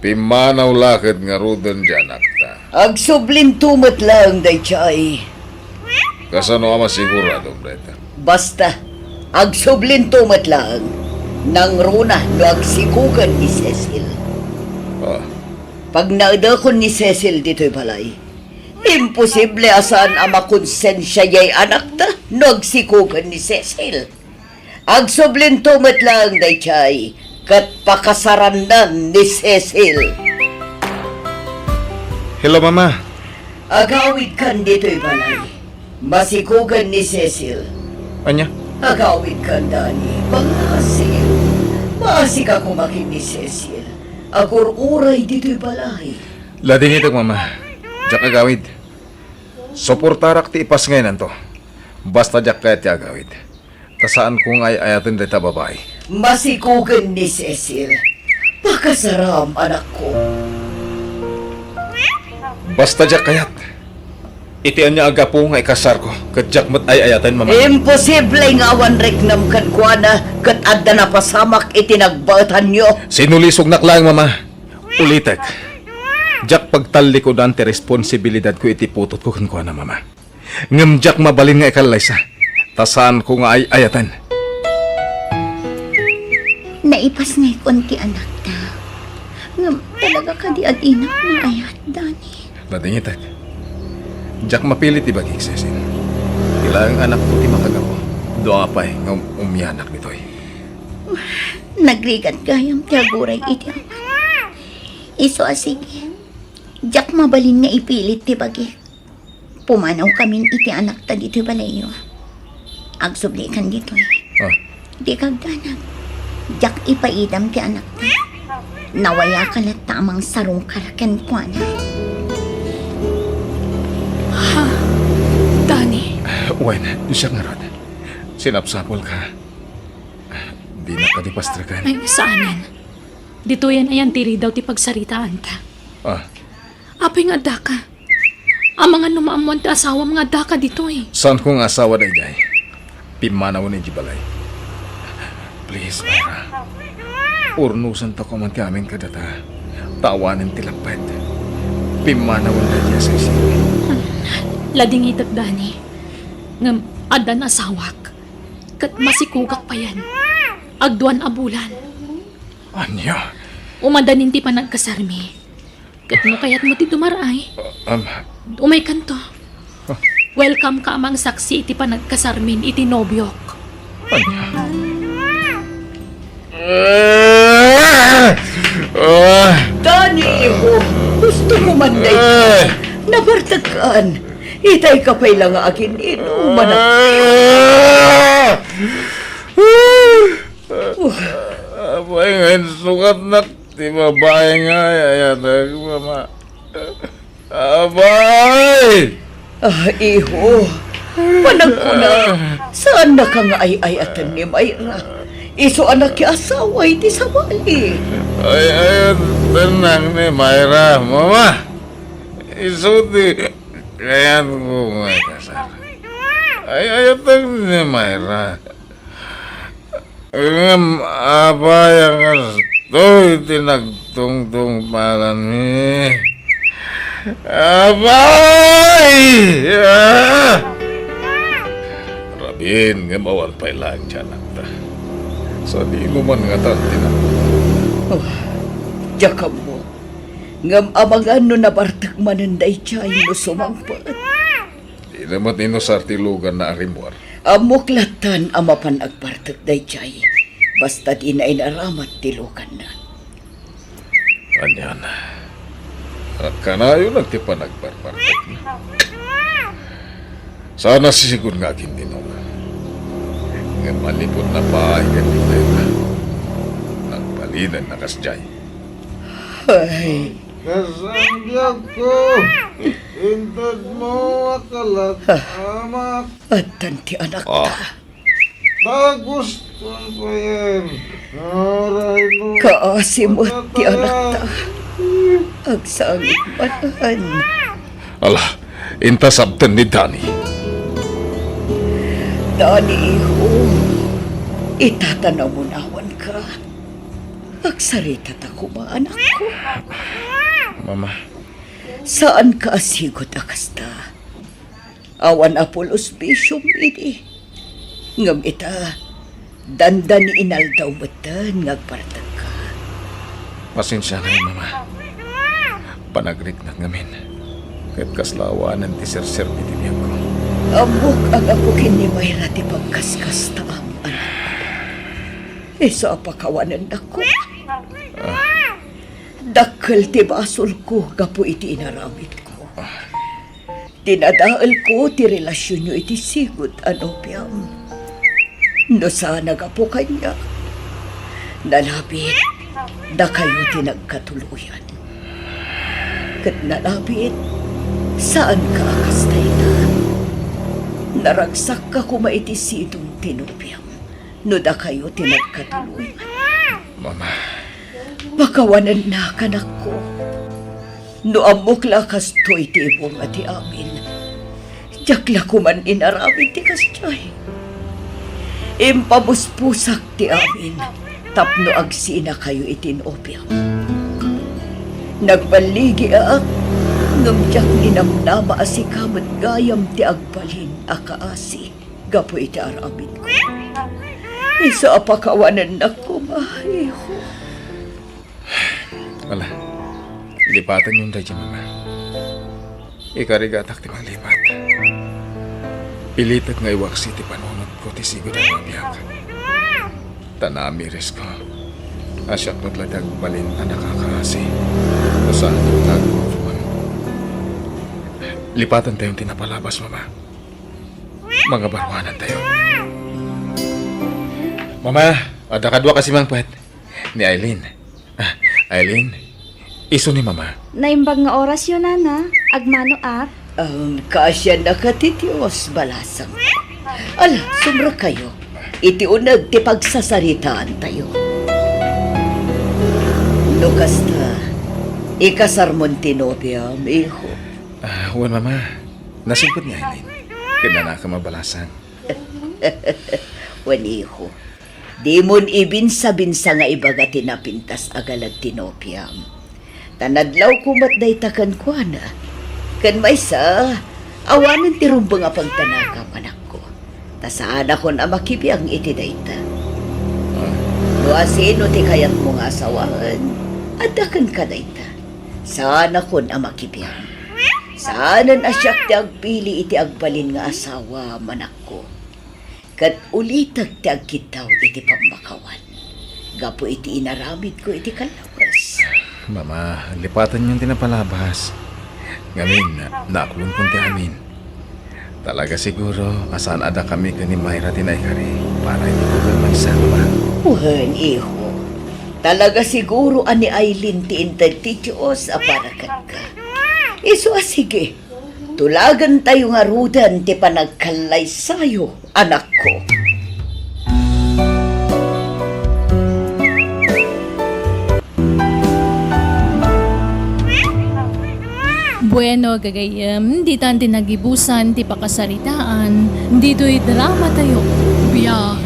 Pimanaw lakad nga rudan dyan akta. Agsublin tumot lang daychay. Kasano ama sigurado, Breta? Basta, agsublin tumot lang. Nang runa no agsikugan ni Cecil. Ah, Pag naadakon ni Cecil dito'y balay, imposible asan ang makonsensya yay anak ta no agsikugan ni Cecil. Agsublin tumot lang daychay kat pakasarandan ni Cecil. hello, mama. Agawid kan dito'y balay. Masikugan ni Cecil. Anya? Agawid kan Dani. Pangasil. Maasik ako makin ni Cecil. Agur-uray dito'y balay. Lading itag, mama. Diyak agawid. Suportarak ti ipas ngayon to. Basta diyak kaya ti agawid. Tasaan kung ay ayatin dita babae. Masikugan ni Cecil. Pakasaram, anak ko. Basta diyak kayat. Itian niya aga po nga ikasar ko. Kat diyak mat ay ayatan, mama. Imposible nga awan reknam kan kuana kat adda na pasamak itinagbatan nyo. Sinulisog naklang, mama. Ulitek. Diyak pagtalikodan ti responsibilidad ko iti putot ko kan kuana, mama. Ngam diyak mabalin nga ikalaysa. Tasaan ko nga ay ayatan. Naipas nga konti anak ta. Ngam talaga ka di aginak na ayat, Dani. Lading itak. Diyak mapilit ti baging Cecil. Ilang anak ko ti makagapo. Doa pa'y nga umyanak nito'y. Nagrigat gayam tiaguray iti aman. Iso asige. Jak mabalin nga ipilit ti bagi. Pumanaw kamin iti anak ta dito balayo. Agsubli kan dito eh. Ah, Di kagdanag. Jak ipaidam ti anak ta. Nawaya ka na tamang sarong karaken ko na. Dani, Wen, siya nga rod. Sinapsapol ka. Di na ka di pastrakan. ay saanan. Dito yan ayan tiri daw ti pagsaritaan ta. Ah, Apay nga da ka. Ang mga numaamon ti asawa mga da ka dito eh. saan kong asawa na ijay? Pimanaw ni Jibalay. Please, Mara. Urnusan ta ko man kaming kadata. Tawanin tilapad. Pimanaw na diya sa isip. Lading itak Dani. Ngam adan asawak. Kat masikugak pa yan. Agduan abulan. Anya? Umadanin ti pa nagkasarmi. Kat mo kayat mo ti dumaray. Umay kanto. Welcome ka amang saksi iti pa nagkasarmin iti nobyok. Anya? Dani, iho. Gusto mo man na ito. Nabartakan. Itay ka pa'y lang akin inuman Abay ngayon sukat na ti babae nga ayatag mama. Abay! Iho, panag ko na. Saan na ka nga ay-ayatan ni Mayra? Iso anak ki asawa iti sa bali. Ay, ayun, tenang ni Mayra, mama. Isuti, kaya ko may kasal. Ay, ayatag ni Mayra. Ngam, apa yang astoy tinagtungtung palan ni. Abay! Rabin, ngamawan pa'y lang dyan ta. So, di mo man nga tantin ako. Diyan mo. Ngam amang ano na bartak mananday siya no sumangpat. Di naman inosartilugan na arimwar. Amuklatan amapan agbartak day chay. Basta di na inaramat tilukan na. Anyan. At kanayo nagtipa nagbarbartak na. Sana sisigod nga aking tinong. Nga malipod na bahay ka nila na. Nagpalinan na kasjay. Ay, Kasandyag ko! Intad mo akalat, amak. at tanti anak ta. Tagustuhan pa yan. Naray mo. Kaasimot ti anak ta. Agsangit manahan. Ala, intasabtan ni Dani. Dani, iho. Itatanaw mo nawan ka. Agsarita ta ko ba, anak ko? Mama, Saan ka asigot akasta? Awan apolos bisyong ini. Ngam ita, dandan ni inaldaw batan ngagpartag ka. pasensya na yun, Mama. Panagrik na ngamin. Kahit kaslawanan ti ser-ser ni tiniyang ko. Amok ang apukin ni Mayra ti pagkaskas taam, anak ko. Iso apakawanan ako. Dakkel ti basol ko, gapo iti inaramit ko. Tinadaal ko ti relasyon nyo iti sigot, ano piyam. No sana gapo kanya. Nalapit, da kayo tinagkatuluyan. Kat nalapit, saan ka akastay na? Naragsak ka kumaiti sidong tinupiyam. No da kayo tinagkatuluyan. Mama, Makawanan na kanak ko. No amok lakas to'y tibong ati amin. Jakla ko man inaramid ti kasjay. Impabuspusak ti amin. Tapno agsina kayo itinopyam. Nagbaligi aak. Ngamjak ninamnama asikamat gayam ti agbalin akaasi. Gapo iti aramin ko. Isa apakawanan na ko, mahiho. wala. Lipatan yung dahil, Mama. Ikarigatak ti mga lipat. Pilitat nga iwaksi ti panunod ko ti sigod ang mabiyak. Tanami res ko. Asyak mo't ladag balin na nakakaasi. Saan ang nagpuan. Lipatan tayong tinapalabas, Mama. Mga barwanan tayo. Mama, ada kadwa kasi mang puwet. Ni Aileen. Aileen, iso ni Mama. Naimbag nga oras yun, Nana. Agmano at. Ang kasya nakatitios balasang. Ala, sumra kayo. Iti unag ti pagsasaritaan tayo. Lukas ta, ikasarmon tinobiam, iho. Huwan, Mama. Nasimpot ni Aileen. Kaya na ka mabalasan. Waniho. Di mon ibinsa-binsa nga ibaga tinapintas agalag tinopiam. Tanadlaw kumat day takan ko na. Kan may sa, awanan ti rumba nga pagtanakam anak ko. Tasaan ako na makibiyang iti dayta. Luasino ti kayat mo nga asawahan, adakan ka dayta. Sana ko na makibiyang. Saanan asyak ti agpili iti agbalin nga asawa manak ko. Kat ulitag ti agkitaw iti pambakawan. Gapo iti inaramid ko iti kalawas. Mama, lipatan yung tinapalabas. Ngamin, naaklon kong ti amin. Talaga siguro, asan ada kami ka ni Mayra tinaykari para hindi ko may sama. Uhan, iho. Talaga siguro ani Aileen ti inted ti Diyos aparakat ka. Iso sige, tulagan tayo nga rudan ti panagkalay sayo, anak ko. Bueno, gagayam, di tanti nagibusan, ti pakasaritaan, dito'y drama tayo. Biyag,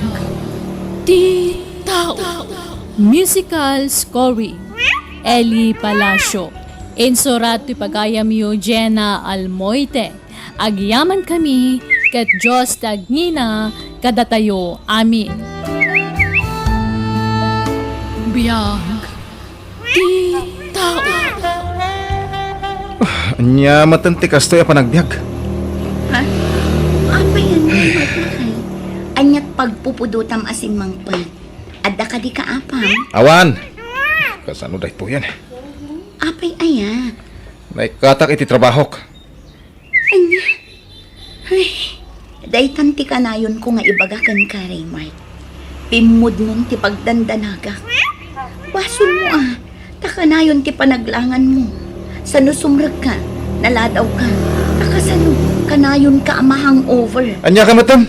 ti tao. Musical scoring, Eli Palacio. Insurat ti pagayam yu Jenna Almoite. Agyaman kami, kat Diyos tagnina, kadatayo amin. Biyag, ti tao. Anya matanti kastoy pa nagbiag. Ha? Apa yan, magmakay? Anyat pagpupudutam asin mangpay. Adda ka di ka apam? Awan! Kasano dahi po yan? Apay aya. Naikatak iti trabahok. Anya? Ay, daytan ti kanayon ko nga ibagakan ka, Raymart. Pimod nun ti pagdandanagak. Basol mo takanayon ti panaglangan mo. Sano sumrag ka, naladaw ka. Takasano, kanayon ka amahang over. Anya ka matam?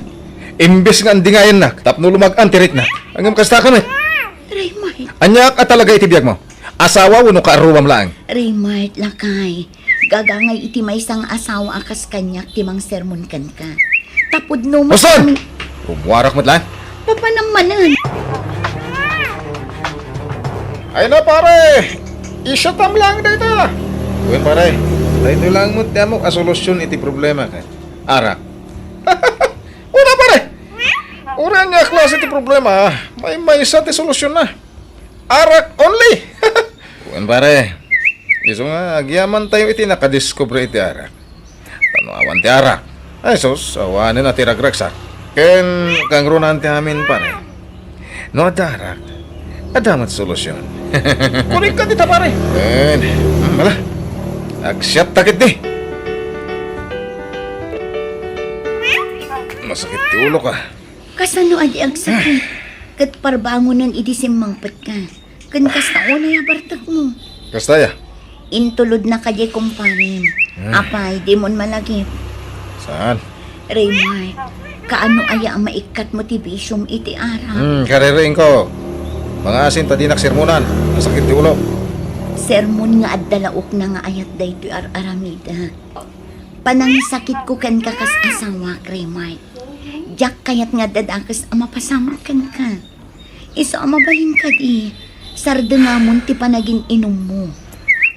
Imbes nga andingayan na, tapno lumag-an tirik na. Hanggang kasta ka na. Raymart, Anya ka talaga iti biyag mo? Asawa wano ka aruwam lang. Raymart, lakay. Gagangay iti may isang asawa akas kanyak timang sermon kan ka. Tapod no mo Osan! Umuwarak mo't lang. Papanamanan. Ay na pare! Isyatam lang dito. Uwin pare, dito lang mo tiyamok asolusyon iti problema ka. Arak. Una pare! Ura niya klase iti problema, may isa ti solusyon na. Arak only! Uwin pare, iso nga, agyaman tayo iti nakadiscover iti arak. Tanawan ti arak. Ay sus, awanin na ti ragragsak. Ken kangrunan ti amin pare. No adarak, adamat solusyon. Kunik ka dita pare. Ken, wala. Agsyat takit di. Masakit ti ulo ka. Kasano adi ang sakit? Kat parbangunan iti simmangpat ka. Kan kasta una yabartag mo. Kastaya? Intulod na kaye kumparin. Apay, di mon malagip. Saan? Raymart, kaano aya ang maikat motivation iti ara? Kaririing ko. Mga asin tadi naksirmunan. Masakit ti ulo. Sermon nga addalaok na nga ayat daytoy aramida. Panangsakit ko kan kakas asawa, Raymart. Jak kayat nga dadakas ang mapasama kan ka. Isa ang mabalin ka di. Sarda nga mon ti panagin inom mo.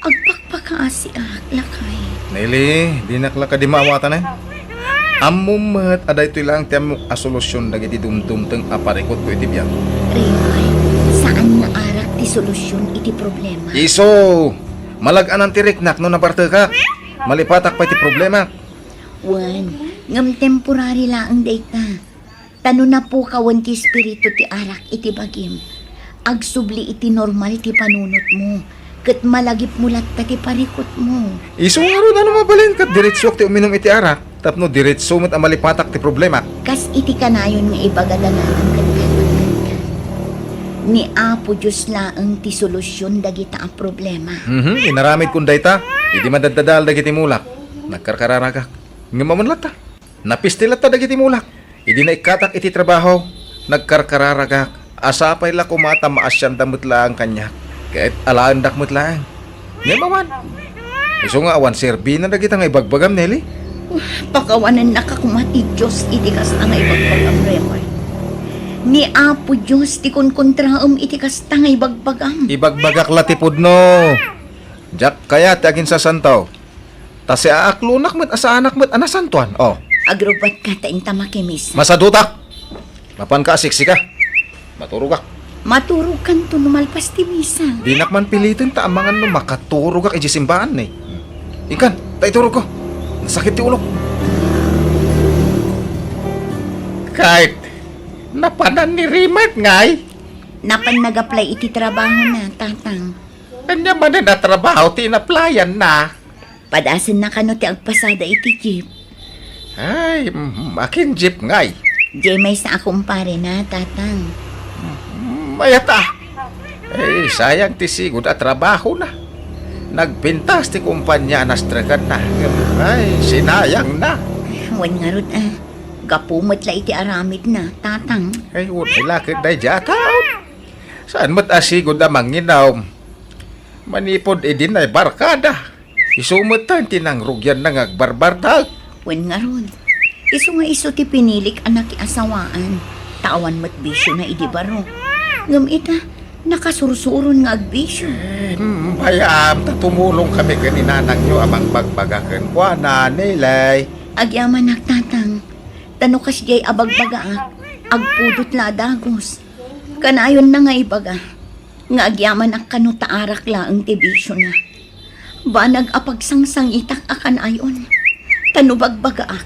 Agpakpakaasi lakay. Nelly, di nakla ka di maawatan eh. Amumat aday ito lang tiyamok asolusyon dagiti dumdumteng aparikot ko iti biyan. Raymart, saan nga arak ti solusyon iti problema? Iso! Malagaan ang tiriknak no nabarte ka. Malipatak pa iti problema. Wan, ngam temporary lang ang data. Tano na po kawan ti espiritu ti arak iti bagim. Agsubli iti normal ti panunot mo. Kat malagip mulat ta ti parikot mo. Iso nga ron ano mabalin kat diretsyo ti uminom iti arak. Tapno diretso mo't ang malipatak ti problema. Kas iti kanayon nga ibagadalangan kat ni Apo Diyos laang ti solusyon dagita ang problema. Inaramid kong dayta. Hindi madadadal dagiti mulak. Nagkarkararagak. Ngamamunlat ta. Napistilat ta dagiti mulak. Hindi na ikatak iti trabaho. Nagkarkararagak. Asapay la kumata maasyan damot lang kanya. Kahit alaan dakmot lang. Ngamaman. Iso nga awan serbi na dagita nga ibagbagam, Nelly. Pakawanan nakakumati Diyos itikas na nga ibagbagam, Raymart. Ni Apo Diyos ti konkontraam itikas na nga ibagbagam. Ibagbagak latipod no. Jak kaya ti agin sa santaw. Ta si aaklunak mo't asa anak mo't anasantuan. Oh, Agrobat ka ta intamakimis. masadutak. Mapan ka asiksi ka. Maturugak. Maturog kan to numalpas ti misa. Di nakman pilitin ta amangan no makaturugak iji simbahan eh. Ikan, ta iturog ko. Nasakit ti ulo. Kahit napanan ni Rimat ngay. Napan nag-apply iti trabaho na, tatang. Kanya man na trabaho ti inaplayan na. Padasan na kano ti agpasada iti jeep. Ay, makin jeep ngay. Jay may sa akumpare na, tatang. Mayata. Sayang ti sigud at trabaho na. Nagpintas ti kumpanya nastrakan na. Ay, sinayang na. Wan nga rod gapumot la iti aramid na, tatang. Ay, lakad na jataon. Saan mo't asigod na manginaw? Manipod edin ay barkada. Isumutan tinangrugyan na ngagbarbartag. Wan nga rod. Iso nga iso ti pinilik anak asawaan. Tawan mo't bisyo na idibaro. Ngam ita, nakasursuron nga agbisyo. Bayam, tumulong kami kaninanang nyo amang bagbagakan kwa na nilay. Agyaman tatang. Tanukas jay abagbaga agpudot la dagos. Kanayon na nga ibaga. Nga agyaman ak kanutaarak laang ti bisyo na. Banag apagsangsang itak akan ayon. Tanubagbaga ak.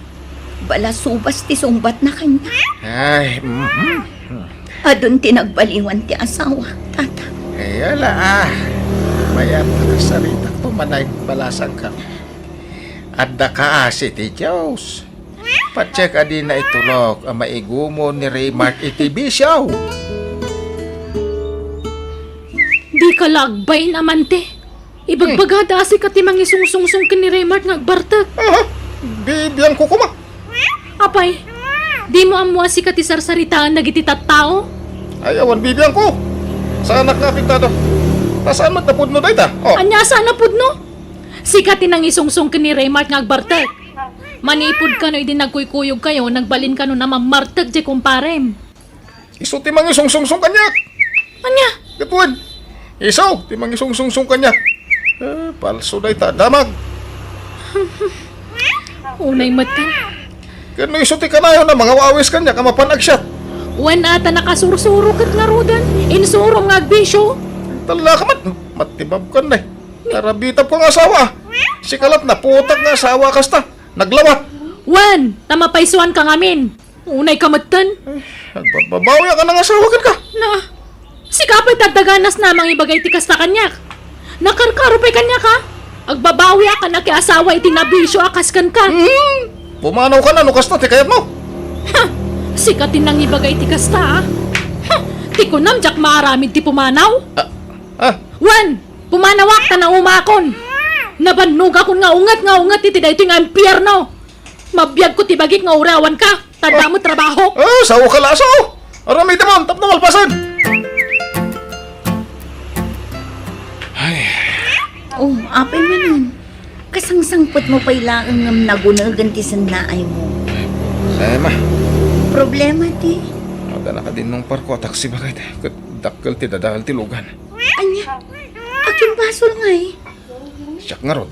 Bala subas ti sungbat na kanya. Ay, Adun tinagbaliwan ti asawa, tata. ay ala Bayam nakasaritak pumanay balasang ka. Adda ka si ti Diyos. Patsek adi na itulog ang maigumo ni Raymart iti bisyaw. Di ka lagbay naman te. Ibagbagada si katimang isungsungsung ni Raymart nga agbartag. Bibiyang ko kuma. Apay, di mo amua si katisarsaritaan na gititat tao? Ay awan bibiyang ko. Sa anak na pintado. Nasaan matapod no dayta? Oh. Anya sana pud no? Si katinang isungsung ni Raymart nga agbartag. Manipod ka no idin nagkuykuyog kayo, nagbalin ka no na mamartag di kumparem. Iso timang isungsungsung kanya. Anya? Gatuan. Iso timang isungsungsung kanya. Palso dayta damag. Unay matan. Kano iso ti kanayo na mga wawis kanya kamapanag siya. Wen ata nakasursuro kat nga rudan. Insurong nga agbisyo. Tala ka man. Matibab ka na eh. Narabitab ko nga asawa. Si kalat na putak nga asawa kasta. Naglawat. Wen, tamapaisuan ka ngamin. Unay kamatan. Nagbababawi ka ng asawa ka. Na, si kapay tagdaganas namang ibagay ti kasta kanyak. Nakarkaro pa'y kanya ka. Agbabawi ka na kay asawa iti nabisyo akaskan ka. Pumanaw ka na no kasta ti kayat mo. Ha! Si katinang ibagay ti kasta, ha! Ti kunam jak maaramid ti pumanaw. Wan! Pumanawak ta na umakon. Nabannog akon nga ungat iti dayto nga impyerno. Mabiyag ko ti bagik nga urawan ka. Tanda mo trabaho. Sawo ka laso. Aramay tamon, tapno malpasan. Oh, apay manan. Kasangsangpot mo pa'y laang ngam nagunagan ti sanlaay mo. Ma. Problema ti. Madala ka din nung parko taksi bagay. Dakkel ti dadahal ti lugan. Anya, aking basol nga Siyak nga rod.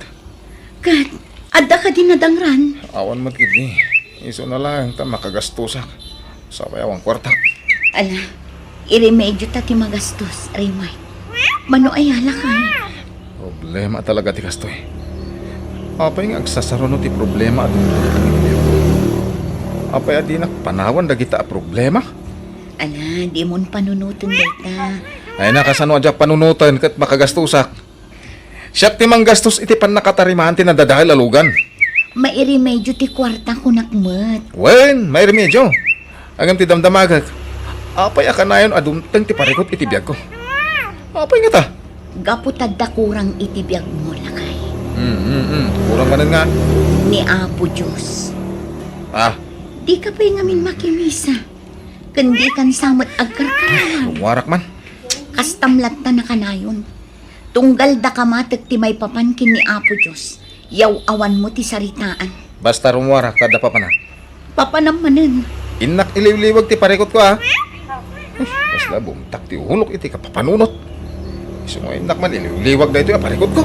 Kat, adda ka din nadangran. Awan mo ni. Iso na lang ta makagastusak. Sabay awang kwarta. Ala, iremedyo ta ti magastos, Raymay. Mano ayala ka Problema talaga ti kastoy. Apay nga agsasaro no ti problema at apay adi panawan dagita a problema. Ala, di mon panunutan data. Ay nakasano adya panunutan kat makagastusak. Siyak ti manggastos iti pan nakatarimahan ti nadadahil alugan. Mairemedyo ti kwarta ko nakmat. Wen, may remedyo. Agam ti damdamagag. Apay akanayon adumteng ti parikot iti biyag ko. Apay nga ta? Gaputad da kurang itibiyag mo lakay. Kurang manan nga. Ni Apo Diyos. Di ka pa'y ngamin makimisa. Kundi kan samot agkarkaran. Warak man. Kastamlat na nakanayon. Tunggal da kamatek ti may papankin ni Apo Diyos. Yaw awan mo ti saritaan. Basta rumwarak kada pa na. Papanamanan. Inak iliwliwag ti parikot ko Basta bumtak ti hulok iti kapapanunot. Iso nga inak man iliwliwag na ito yung parikot ko.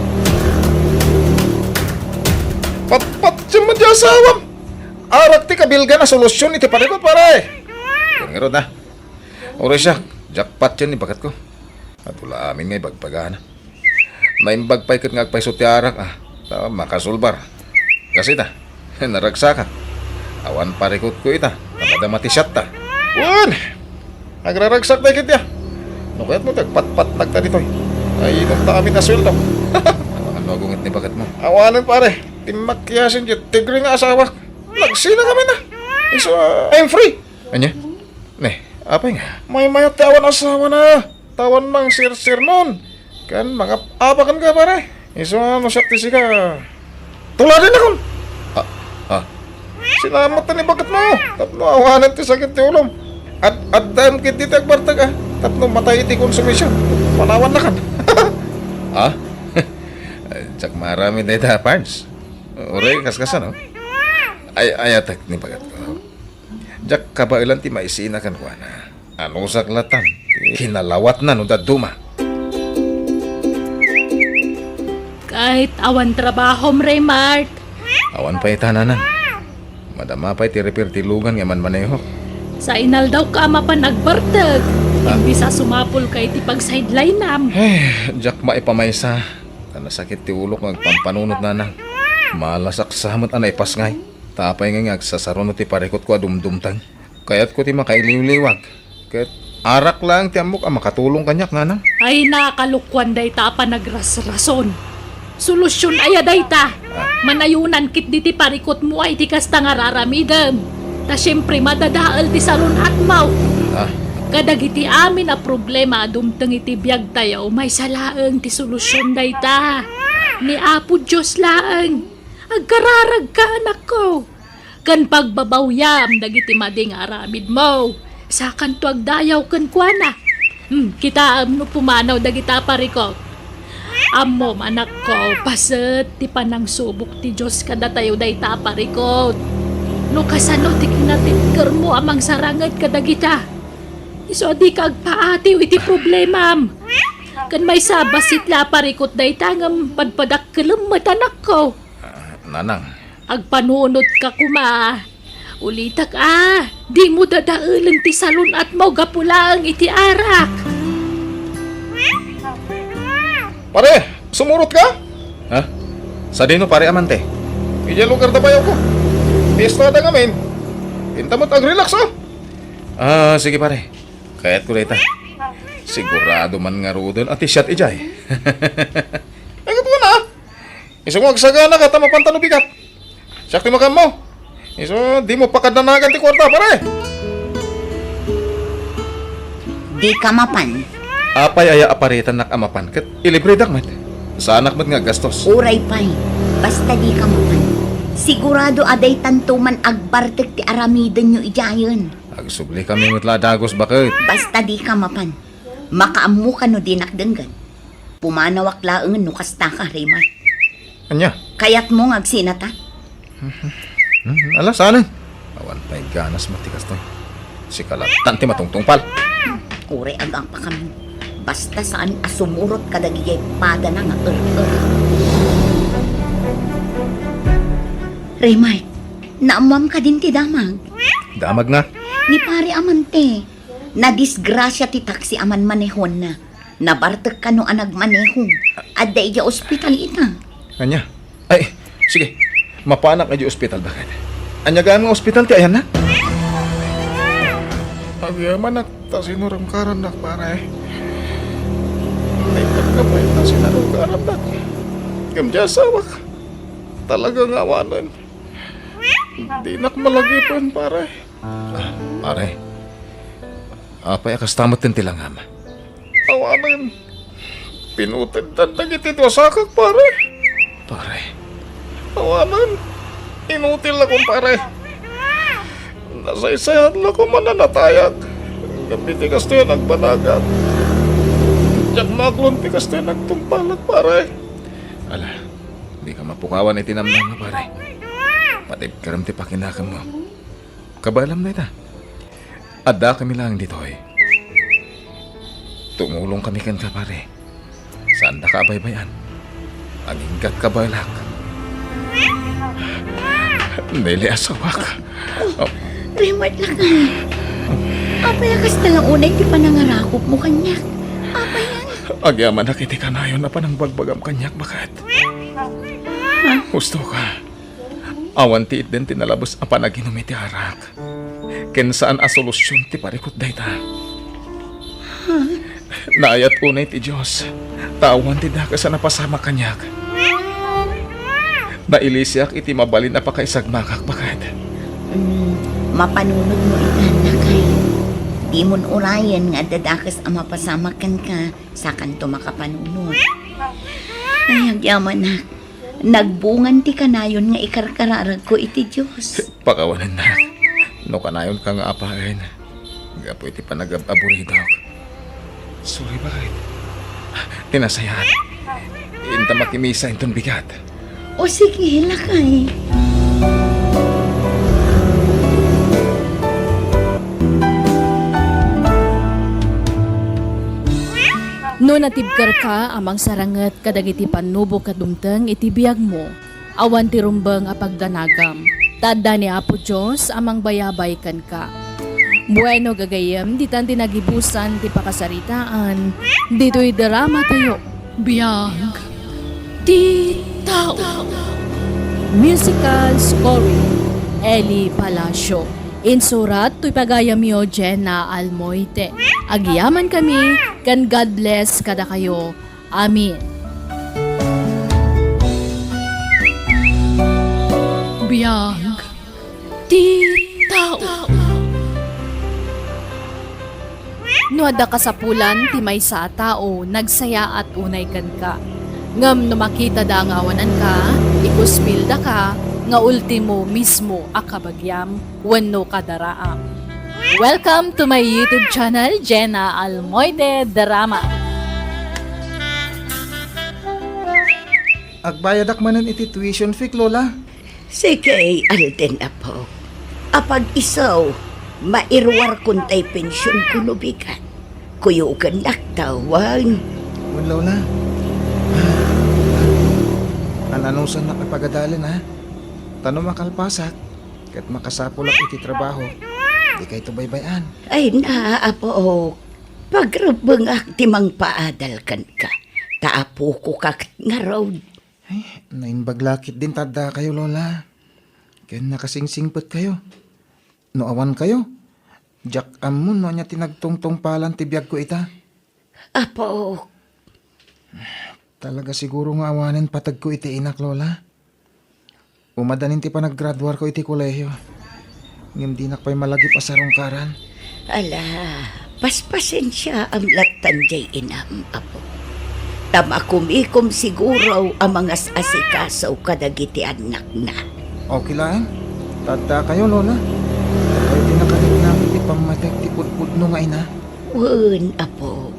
Pat siya man di asawam. Arak ti kabilga na solusyon iti parikot pare. Yan nga ron na. Oray siya, jackpot yan ni bagat ko. At wala amin nga ibagpagana. Naimbag pa ikat nga agpaiso ti arak makasulbar. Kasi ta, naragsa ka. Awan parikot ko ita. Namadama ti shot ta. Wan! Agraragsak na ikit ya. Nukayat mo tagpat-pat nagta dito. Ay inong ta kami na sweldo. Ano agungit ni bagat mo? Awanan pare. Timakyasin dyan. Tigre nga asawa. Nagsina kami na. So, I'm free. Anya? Ne, apay nga. May mayat ti awan asawa na. tawan mang sir-sir nun. Kan mga abakan ka pare. Iso ano sakti si ka. Tuladin akon. Sinamat ni bagat mo. Tapno awanan ti sakit ti ulom. At dam kit ti tagbartag ah. Tapno matay ti konsumisyon. Panawan na kan. Tsak marami na ita parts. Ure kaskasan no. Ayatak ni bagat ko. Jak kabailan ti maisina kan ko na. Ano saklatan? Kinalawat na no daduma. Kahit awan trabaho Raymart. Awan pa itananan. Madama pa iti repair ti lugan nga man maneho. Sa inal daw ka mapan nagbartag. Hindi sa sumapol kay ti pag-sideline nam. Jak maipamaysa. Kanasakit ti ulok ng pampanunot na nang. Malasak sa hamat anay pasngay. Tapay nga agsasaron ti parekot ko adumdumtang. Kaya't ko ti makailiw-liwag. Kaya't arak lang ti amok makatulong kanyak nga nang. Ay nakalukwan day ta pa nagrasrason. Solusyon ay dayta. Manayunan kit di ti parikot mo ay ti kasta nga raramidam. Ta syempre madadaal ti salon at mau. Kadagiti amin a problema dumteng iti biyag tayo may salaeng ti solusyon dayta. Ni Apo Diyos laeng. Agkararag ka anak ko. Kan pagbabawyam dagiti mading aramid mo. Sakan to agdayaw kan kuana. Kita no pumanaw dagita parikot. Amom anak ko, paset ti panang subok ti Diyos kada tayo dayta parikot. No kasano ti kinatitkar mo amang sarangat kadagita. Iso di kag paatiw iti problemam. Kan may sabasit la parikot dayta ngam padpadak kelemet anak ko. Nanang. Agpanunod ka kuma. Ulitak di mo dadaulan ti salon at mo gapulang iti arak. Pare, sumurot ka? Ha? Sa dino pare amante. Ija lugar na bayaw ko. Pista na ngamin. Pinta mo't ag-relax sige pare. Kaya't ko rita. Sigurado man nga roodon at isyat ijay. Ay ko na. Isang magsagana ka tama pantano bigat. Sakti makam mo. Iso di mo pakadanagan ti kwarta pare. Di ka mapan. Apay aya aparitan nak amapan ket ilibre dakmat. Sa anak mat nga gastos. Uray pay. Basta di ka mapan. Sigurado aday tantuman agbartek ti aramidan nyo ijayon. Agsubli kami mutla dagos bakit. Basta di ka mapan. Makaamu ka no dinakdenggan. Pumanawak laengan no kasta ka, Raymart. Anya? Kayat mo ngagsinata. Ala saan? Awan pa'y ganas matikas to'y. Si kalatan ti matungtong pal. Uray agang pa kami. Basta saan asumurot kadagigay pada na nga Raymart, naamam ka din ti damag. Damag nga. Ni pare amante, na disgrasya ti taksi aman manehon na. Nabartek ka no anag maneho. Adda iya ospital ita. Anya? Ay, sige. Mapanak na di ospital bakit? Anya gaan nga ospital ti ayan na? Agyaman nak, ta sinurang karan nak pare. Ay pagkapay ta sinurang karan nak. Kamdyasawa ka. Talagang awanan. Di nak malagipan pare. Pare. Apay akas tamot din tilang ama. Awanan. Pinutid tandag itito sakak pare. Pare. Awanan. Inutil akong pare. Nasaysayan lang ko mananatayag. Gabi tikas to yan nagbanagat. Diyak maklon tikas to yan nagtumpalag pare. Ala, di ka mapukawan itinamnam na pare. Patip karam ti pakinakan mo. Kabalam na ita. Ada kami lang dito eh. Tumulong kami kan ka pare. Saan na ka baybayan? Aginggat ka balak. Dili asawa ka. Raymart lang nga. Apay akas talang unay ti panangarakop mo kanyak. Apay yan. Agyaman na kiti ka na yun na panang bagbagam kanyak bakit? Gusto ka. Awan ti it din tinalabos ang panaginom iti arak. Ken saan a solusyon ti parikot dayta. Naayat unay ti Diyos. Tawan ti daka sa napasama kanyak. Nailisyak iti mabalin na pakaisagmakak bakit? Mapanunod mo itan na kay. Di mon urayan nga dadakas ang mapasamakan ka sa kanto makapanunod. Ay, agyaman na. Nagbungan ti kanayon nga ikarkararag ko iti Diyos. Pakawanan na. No kanayon ka nga apain. Gapo iti panag-aburido. Sorry, bakit? Tinasayahan. Inta makimisa intong bigat. O sige, lakay. No natibkar ka amang saranget kadagiti panubo kadumteng iti biyag mo. Awan ti rumbeng apagdanagam. Tadda ni Apo Diyos amang bayabay kan ka. Bueno gagayem ditan tinagibusan ti pakasaritaan. Dito'y drama tayo. Biyag. Ti tao. Musical scoring. Eli Palacio. Insurat to'y pagayam yo Jenna Almoite. Agyaman kami, kan God bless kada kayo. Amin. Biyag. Ti tao. Nuada kasapulan ti may sa tao, nagsaya at unay kan ka. Ngam no makita da nga awanan ka, ikuspilda ka, nga ultimo mismo akabagyam, wenno kadaraam. Welcome to my YouTube channel, Jenna Almoite Drama. Agbayad akmanan iti tuition fee, Lola. Sige, Alden apo. Apag isaw, mairwar kuntay pensyon kuno bigat. Kuyugan naktawan. Wan, Lola. Ananusan na kapagadalin, ha? Tano makalpasak, kat makasapulak iti trabaho. Di kay ito baybayan. Ay na, apo. Pagrabang timang paadal kan ka. Taapo ko kak nga road. Ay, nainbaglakit din tada kayo, Lola. Kaya nakasingsingpot kayo. No awan kayo. Jack amon no niya tinagtungtong palan tibiyag ko ita. Apo, Talaga siguro nga awanin patag ko iti inak, Lola. Umadanin ti pa naggraduar ko iti kolehiyo. Ngem di nakpay malagip asarong karan. ala, paspasen siya ang latan jay inam, apo. Tamakumikom siguro ang mga asikasaw kadagiti anak na. Okay lang. Tada kayo, Lola. Kayo di nakalit na iti pamatag ti pudpudno nga ina. Wen, apo.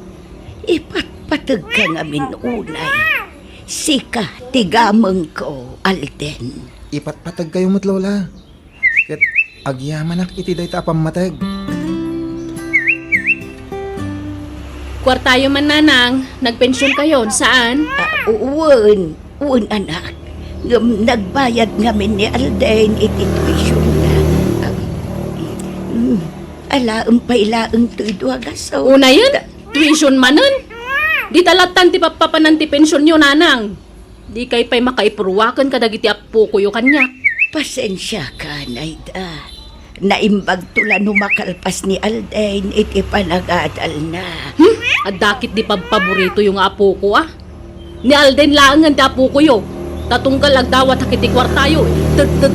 Ipatpatag ka ngamin unay. Sika, tigamang ko, Alden. Ipatpatag kayo mo't, Lola. Kat agyaman ak iti day ta pamatag. Kwartayo man nanang, nagpensyon kayo, saan? Wen, anak. Nagbayad ngamin ni Alden iti tuition na. Ala, pailaang to'y duwagasaw. Una yan, tuition manen. Di talatan ti papapanan ti pensyon nyo, nanang. Di kay pa'y makaipurwakan kadagiti apo kuyo kanya. Pasensya ka, Naida. Naimbag tula makalpas ni Alden iti panagadal na. At dakit di paborito yung apo ko, ah. Ni Alden laangan ti apo kuyo. Tatunggal agdawat hakiti kwartayo.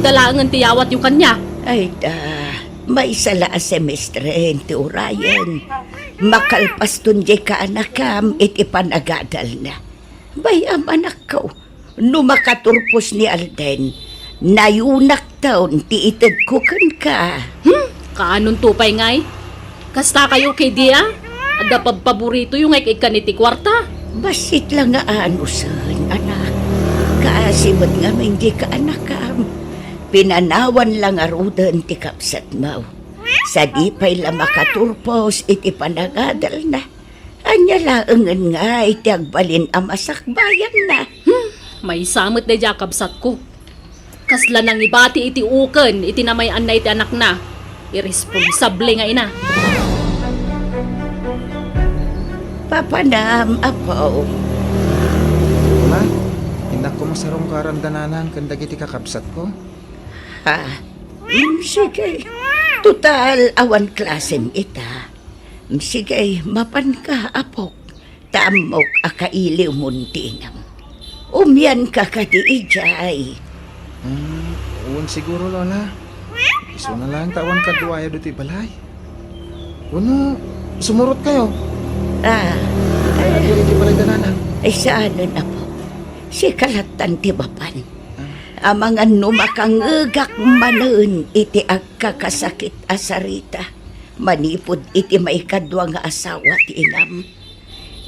Dalangan ti yawat yung kanya. Ay may sala a semestre ti urayan. Makalpas tunjay ka anakam iti panagadal na. Bayam anak ko, numakaturpos ni Alden, nayunak taon ti ited ko ka. Kaanon tupay ngay? Kasta kayo kay Dia? Ada paborito yung ay kaniti kwarta. Basit lang nga anusan, anak. Kaasibat nga hindi ka anakam. Pinanawan lang arudan ti kapsat mo. Sa di pa'y la makaturpos iti panagadal na. Anya laangan nga iti agbalin ang masakbayan na. May samot na jakabsat ko. Kasla nang ibati iti uken, iti namayan na iti anak na. Irresponsable nga ina. Papanam, apo. Lola, inak ko masarong karandanan kandag iti kakabsat ko. Ha? Sige. Total, awan klaseng ita. Sige, mapan ka, apok. Tamok akailiw muntinam. Umyan ka kati ijay. Uwan siguro, Lola. Iso na lang tawan kaduaya do ti balay. Wano, sumurot kayo. Ay, di balay dananang. Ay saan na po? Si kalatan ti bapan. Amangan no makangegak manen iti agkakasakit asarita. Manipod iti maikadwa nga asawa ti inam.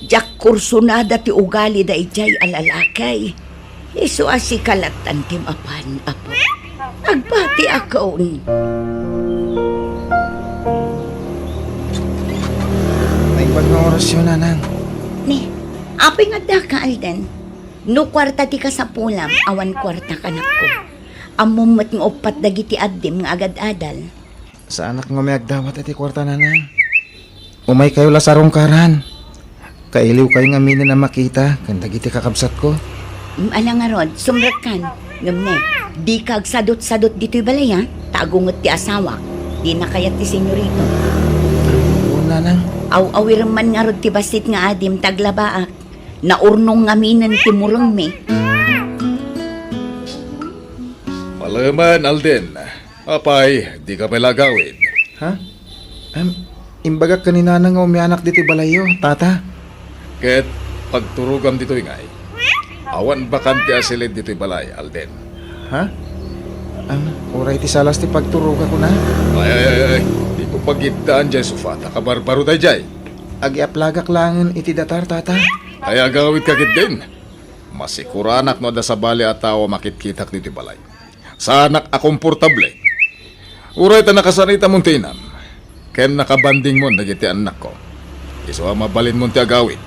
Jak kursunada ti ugali da ijay alalakay. Isu si kalatan ti mapan apo. Agbati akon. Naibag nga orasyon, nanang. Ni, apay nga da ka Alden. No kwarta ti ka sa pulam, awan kwarta ka na ko. Amumot ng upat dagiti addim nga agad-adal. Sa anak nga may agdawat iti kwarta, nanang. Umay kayo lasarong karan. Kailiw kayo nga minin na makita, kanda giti kakabsat ko. Alang nga rod, sumrat kan. Ngamne, di kag sadot-sadot dito'y balay ha. Tagungot ti asawa. Di na kayat ti senyorito. Oo, nanang. Aw-awir man nga rod ti basit nga adim taglabaak. Naurnong ngaminan ti murong me. Malaman, Alden. Apay, di ka pala gawin. Ha? Imbagak kanina nga umianak dito balayo, tata. Ket pagturugam dito'y ngay. Awan bakante asilid dito'y balay, Alden. Ha? Oray ti salas ti pagturog ako na. Ay. Di ko pagidaan dyan, Sufata. Kabarbaro tayo dyan. Agi-aplagak langan iti datar, tata. Ay agawit kakit din. Masikuranak no da sa bali at tao makitkitak dito'y balay. Sa anak akomportable. Uray ta nakasanita mong tinam. Ken nakabanding mo nagiti anak ko. Iso mabalin mong ti agawit.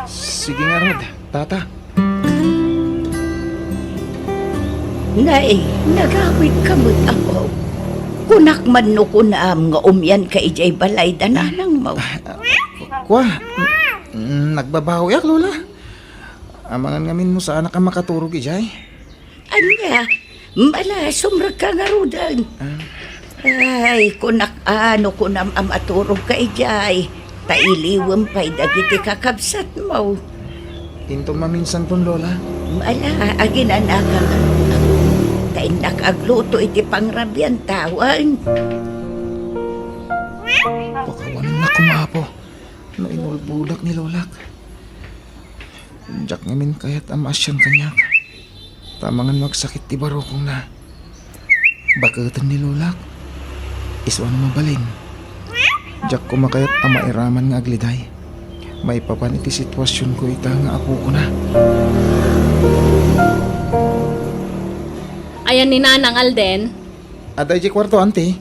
Sige nga, Rod, tata. Nay, nagawid kamot ako. Kunak man no kunaam nga umyan ka ijay balay dananang mo. Kwa, nagbabaho yak, Lola. Amangan ngamin mo sa anak ang makaturog, ijay. Anya, mala, sumrag ka nga rudan. Ay, kunak ano kunam amaturog ka ijay. Tailiwam pa'y dagiti kakabsat mo. Into maminsan pon, Lola. Mala, aginanakan nga rudan. Kay nakagluto iti pangrabyan tawan. Pakawanan na kumapo. No inulbulak ni Lolak. Diyak ngamin kaya't amasyan kanyak. Tamangan magsakit ti barokong na. Bakatan ni Lolak. Iswan mabalin. Diyak kumakayat ama iraman nga agliday. May papan iti sitwasyon ko ita nga apo ko na. Ayan ni Nanang Alden. Aday di kwarto, ante.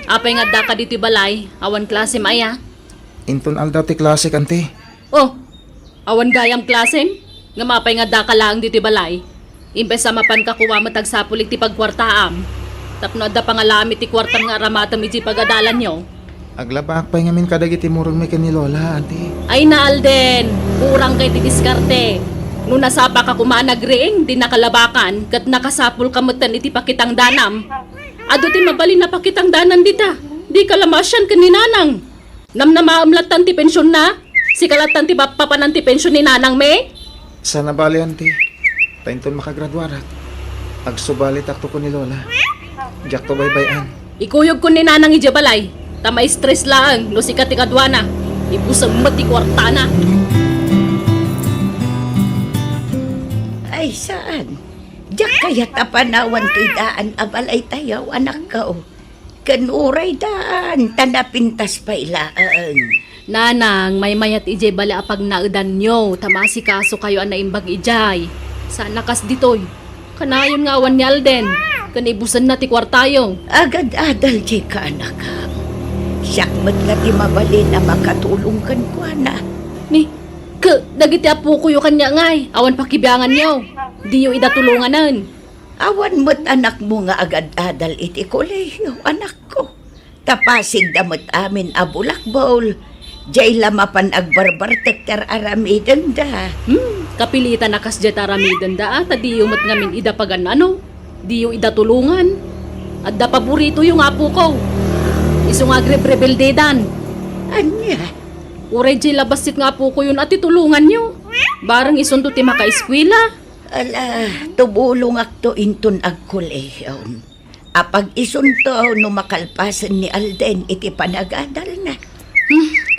Apay nga da ka dito balay. Awan klase maya. Inton aldaw ti klasik, ante. Oh, awan gayam klasem. Nga mapay nga da ka lang dito balay. Imbes sa mapan ka kuwa matagsapulik ti pagkwartaam. Tapno da pangalamit ti kwartam nga ramatam iti pagadalan nyo. Aglabak pa ngamin kadagiti murong may ni Lola, ante. Ay na Alden, kurang kay ti diskarte. No nasapa ka kumanagreeng, di nakalabakan, kat nakasapul kamutan iti pakitang danam. Ado ti mabalin na pakitang danan dita. Di kalamasyan ka ni Nanang. Namnamaamlatan ti pensyon na. Si kalatan ti papanan ti pensyon ni Nanang me. Sana bali, ante. Tainton makagraduarat. Agsubalit akto ko ni Lola. Diyak to baybayan. Ikuyog ko ni Nanang ijabalay. Tamay stress lang, no si katikadwana. Ibusang mati kwarta na. Ay, saan? Diyak kaya tapanawan to'y daan abalay tayaw, anak ko. Kanuray daan, tanapintas pa ilaan. Nanang, may mayat ijay bala apag naudan nyo. Tamasi kaso kayo ang naimbag ijay. Sana kas ditoy. Kanayon nga awan ni Alden. Kanibusan na ti kwartayo. Agad-adal di ka, anak ka. Siyakmat nga ti mabalin na makatulong kan ko na. Ni, dagiti apo ko yung kanya ngay. Awan pakibiyangan nyo. Di yung idatulunganan. Awan mo't anak mo nga agad-adal iti kolehiyo, anak ko. Tapasig damot amin abulak bowl. Jay lamapan agbarbar tekter aramidan da. Kapilitan na kas jet aramidan da. Di yung mat ngamin idapagan ano. Di yung idatulungan. At da paborito yung apo ko. Isong agrebrebeldedan. Anya? Uray jay labasit nga po ko yun at itulungan nyo. Barang isundo ti makaiskwila. Ala, tubulong akto inton agkolehiyon. Apag isunto no makalpasan ni Alden iti panagadal na.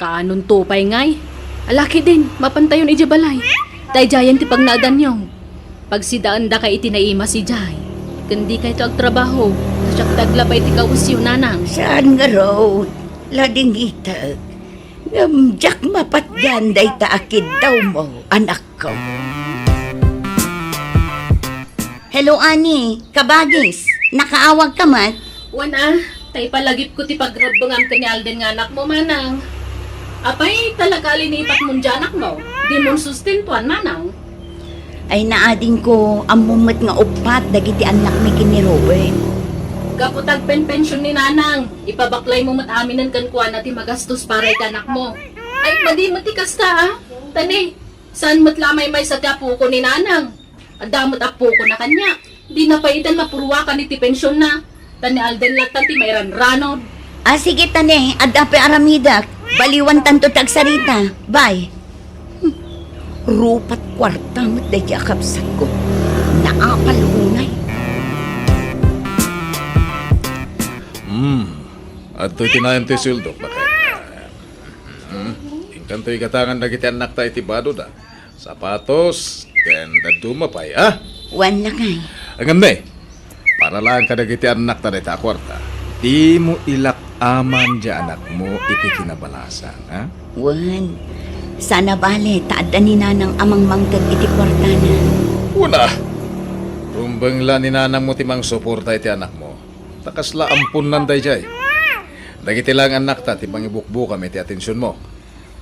Kaanon tupay ngay. Alaki din, mapantayon iti balay. Tay jayan ti pagnaadan niyo. Pag si daan da kay itinaima si Jay. Kundi kay ito agtrabaho. Tasyak taglabay ti kawusyo nanang. Saan nga raw? Lading itag. Ngamjak mapatgan day taakid daw mo, anak ko. Hello, Ani. Kabagis. Nakaawag ka man? Wana, tay palagip ko ti pagrabungam ka ni Alden nga anak mo manang. Apay talaga linipat mo dyan anak mo. Di mo sustentuan manang. Ay naading ko ang mumat nga upat dagiti anak ni kini Robert. Kaputag pension ni nanang. Ipabaklay mo mataminan kan kuha na ti magastos para iti anak mo. Ay, madi kasta ha. Tani, saan matlamay may sa tiapo ko ni nanang? Adamot apo ko na kanya. Di na pa itan mapurwa ka ni ti pensyon na. Tani Alden latan ti mayran ranod. Ah, sige tane, adape aramidak. Baliwan tanto tagsarita. Bye. Rupat kwarta mo't da kapsat ko. Naapal unay. At to'y tinayan ti sildok, bakit? Ingkan to'y katangan na kiti anak tayo ti bado da. Sapatos, ken daduma pa'y, ha? Wan na kay. Angam na para lang ka na kiti anak tayo ta kwarta. Di mo ilak aman dya anak mo iti kinabalasan, ha? Wan. Sana bale, taada ni nanang amang mangtag iti kwartana. Una, rumbang la ni nanang mo timang suporta iti anak mo. Takasla ampun nanday jay. Dagiti lang anak ta, timang ibukbo kami iti atensyon mo.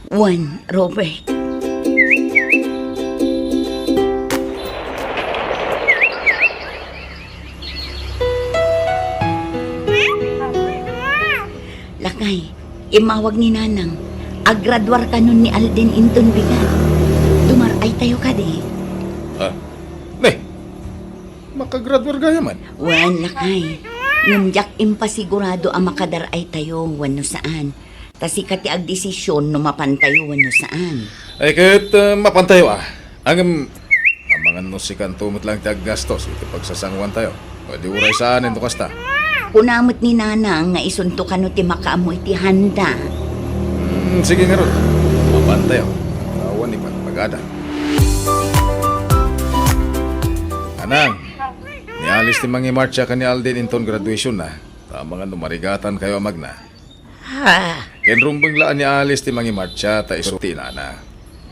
Wan, Robert. Lakay, imawag ni nanang. Agradwar ka nun ni Alden inton bigan. Tumaray tayo ka di. Ha? Ne, makagraduar gaya man. Wan, lakay. Ngumjak impasigurado ang makadaray tayo wano saan. Tasi kati ag desisyon no mapantayo wano saan. Ay kahit mapantayo Ang mga nusikan tumot lang ti aggastos iti pagsasangwan tayo. O di uray saan ito kasta. Kunamot ni nanang nga isunto ka no ti makaamoy ti handa. Sige nga ron. Mapantayo. Awan ni pagpagada. Anang, nialis ti mangi marcha ka ni Alden inton graduation na. Tama nga numarigatan kayo magna. Ha? Ken rumbang laan ni alis ti mangi marcha ta isuti na na.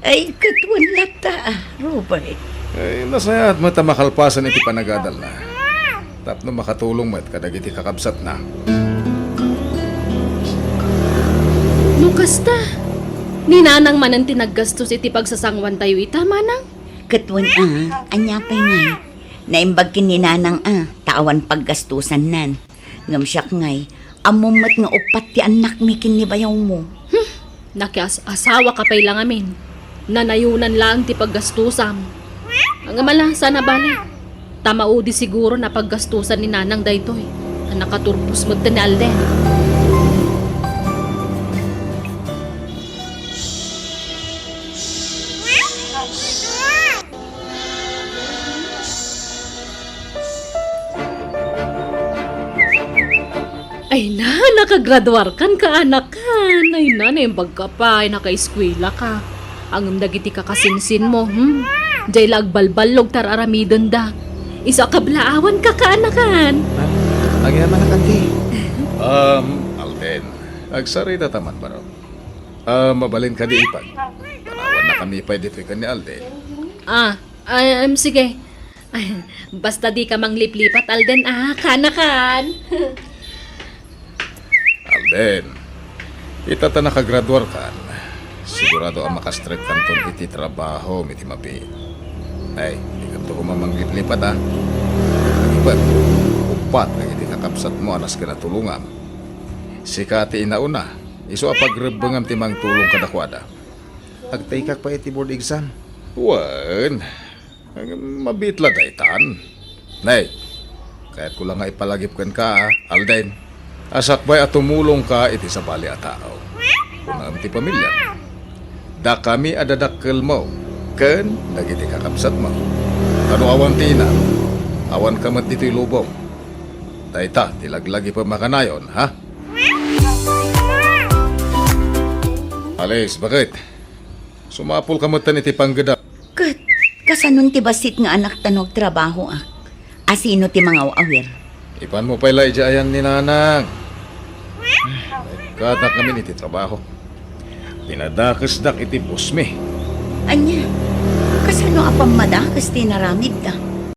Ay, katwan lata, Robert. Ay, nasaya at mata makalpasan iti panagadal na. Tapno makatulong mat kadag iti kakabsat na. Nukasta. Ni nanang manan tinaggastos iti pagsasangwan tayo ita manang. Katwan anyapay ngay. Naimbag kininanang tawan paggastusan nan. Ngam siyak ngay, amumat nga upat ti anak mi kinibayaw mo. Nakiasawa ka pa'y lang amin. Nanayunan lang ti paggastusam. Ang amala, sana bali. Tamaudi siguro na paggastusan ni nanang daytoy. Ang nakaturpos mo ni Alden. Ay na, nakagraduar kan ka anak kan. Ay na, naimbag ka pa. Ay naka-eskwela ka. Ang dagiti kakasinsin mo, Jay lagbalbalog tararamidon da. Isa kablaawan ka kaanakan. Nagyaman na kanti. Alden, agsarita taman ba ro? Mabalin ka di ipag. Panawan na kami pa dito ka ni Alden. Sige. Ay, basta di ka mangliplipat, Alden, kanakan. Alden, itata nakagraduar ka. Sigurado ang makastrek kanton iti trabaho, iti mapi. Ay, di ka to kumamangliplipat Nagibat, upat na iti kakapsat mo anas ka na tulungam. Sikati inauna, iso apagrebengam timang tulong kadakwada. Agtaykak pa iti board exam. Wan, mabitla daytan. Nay, kahit ko lang nga ipalagip ka, Alden. Asakbay at tumulong ka iti sa bali at tao. Kung ti pamilya. Da kami adadakkel mo. Ken, dagiti kakapsat mo. Ano awan tina? Awan kamat dito'y lubong. Dayta, tilaglagi pa makanayon, ha? Alis, bakit? Sumapol ka mo iti panggada. Kat, kasanon ti basit nga anak tanog trabaho ak. Asino ti mga awir. Ipan mo pala ijayan ni nanang. Kata kami iti trabaho. Pinadakasdak iti pusme. Anya, kasano apang madakas ti naramid ta?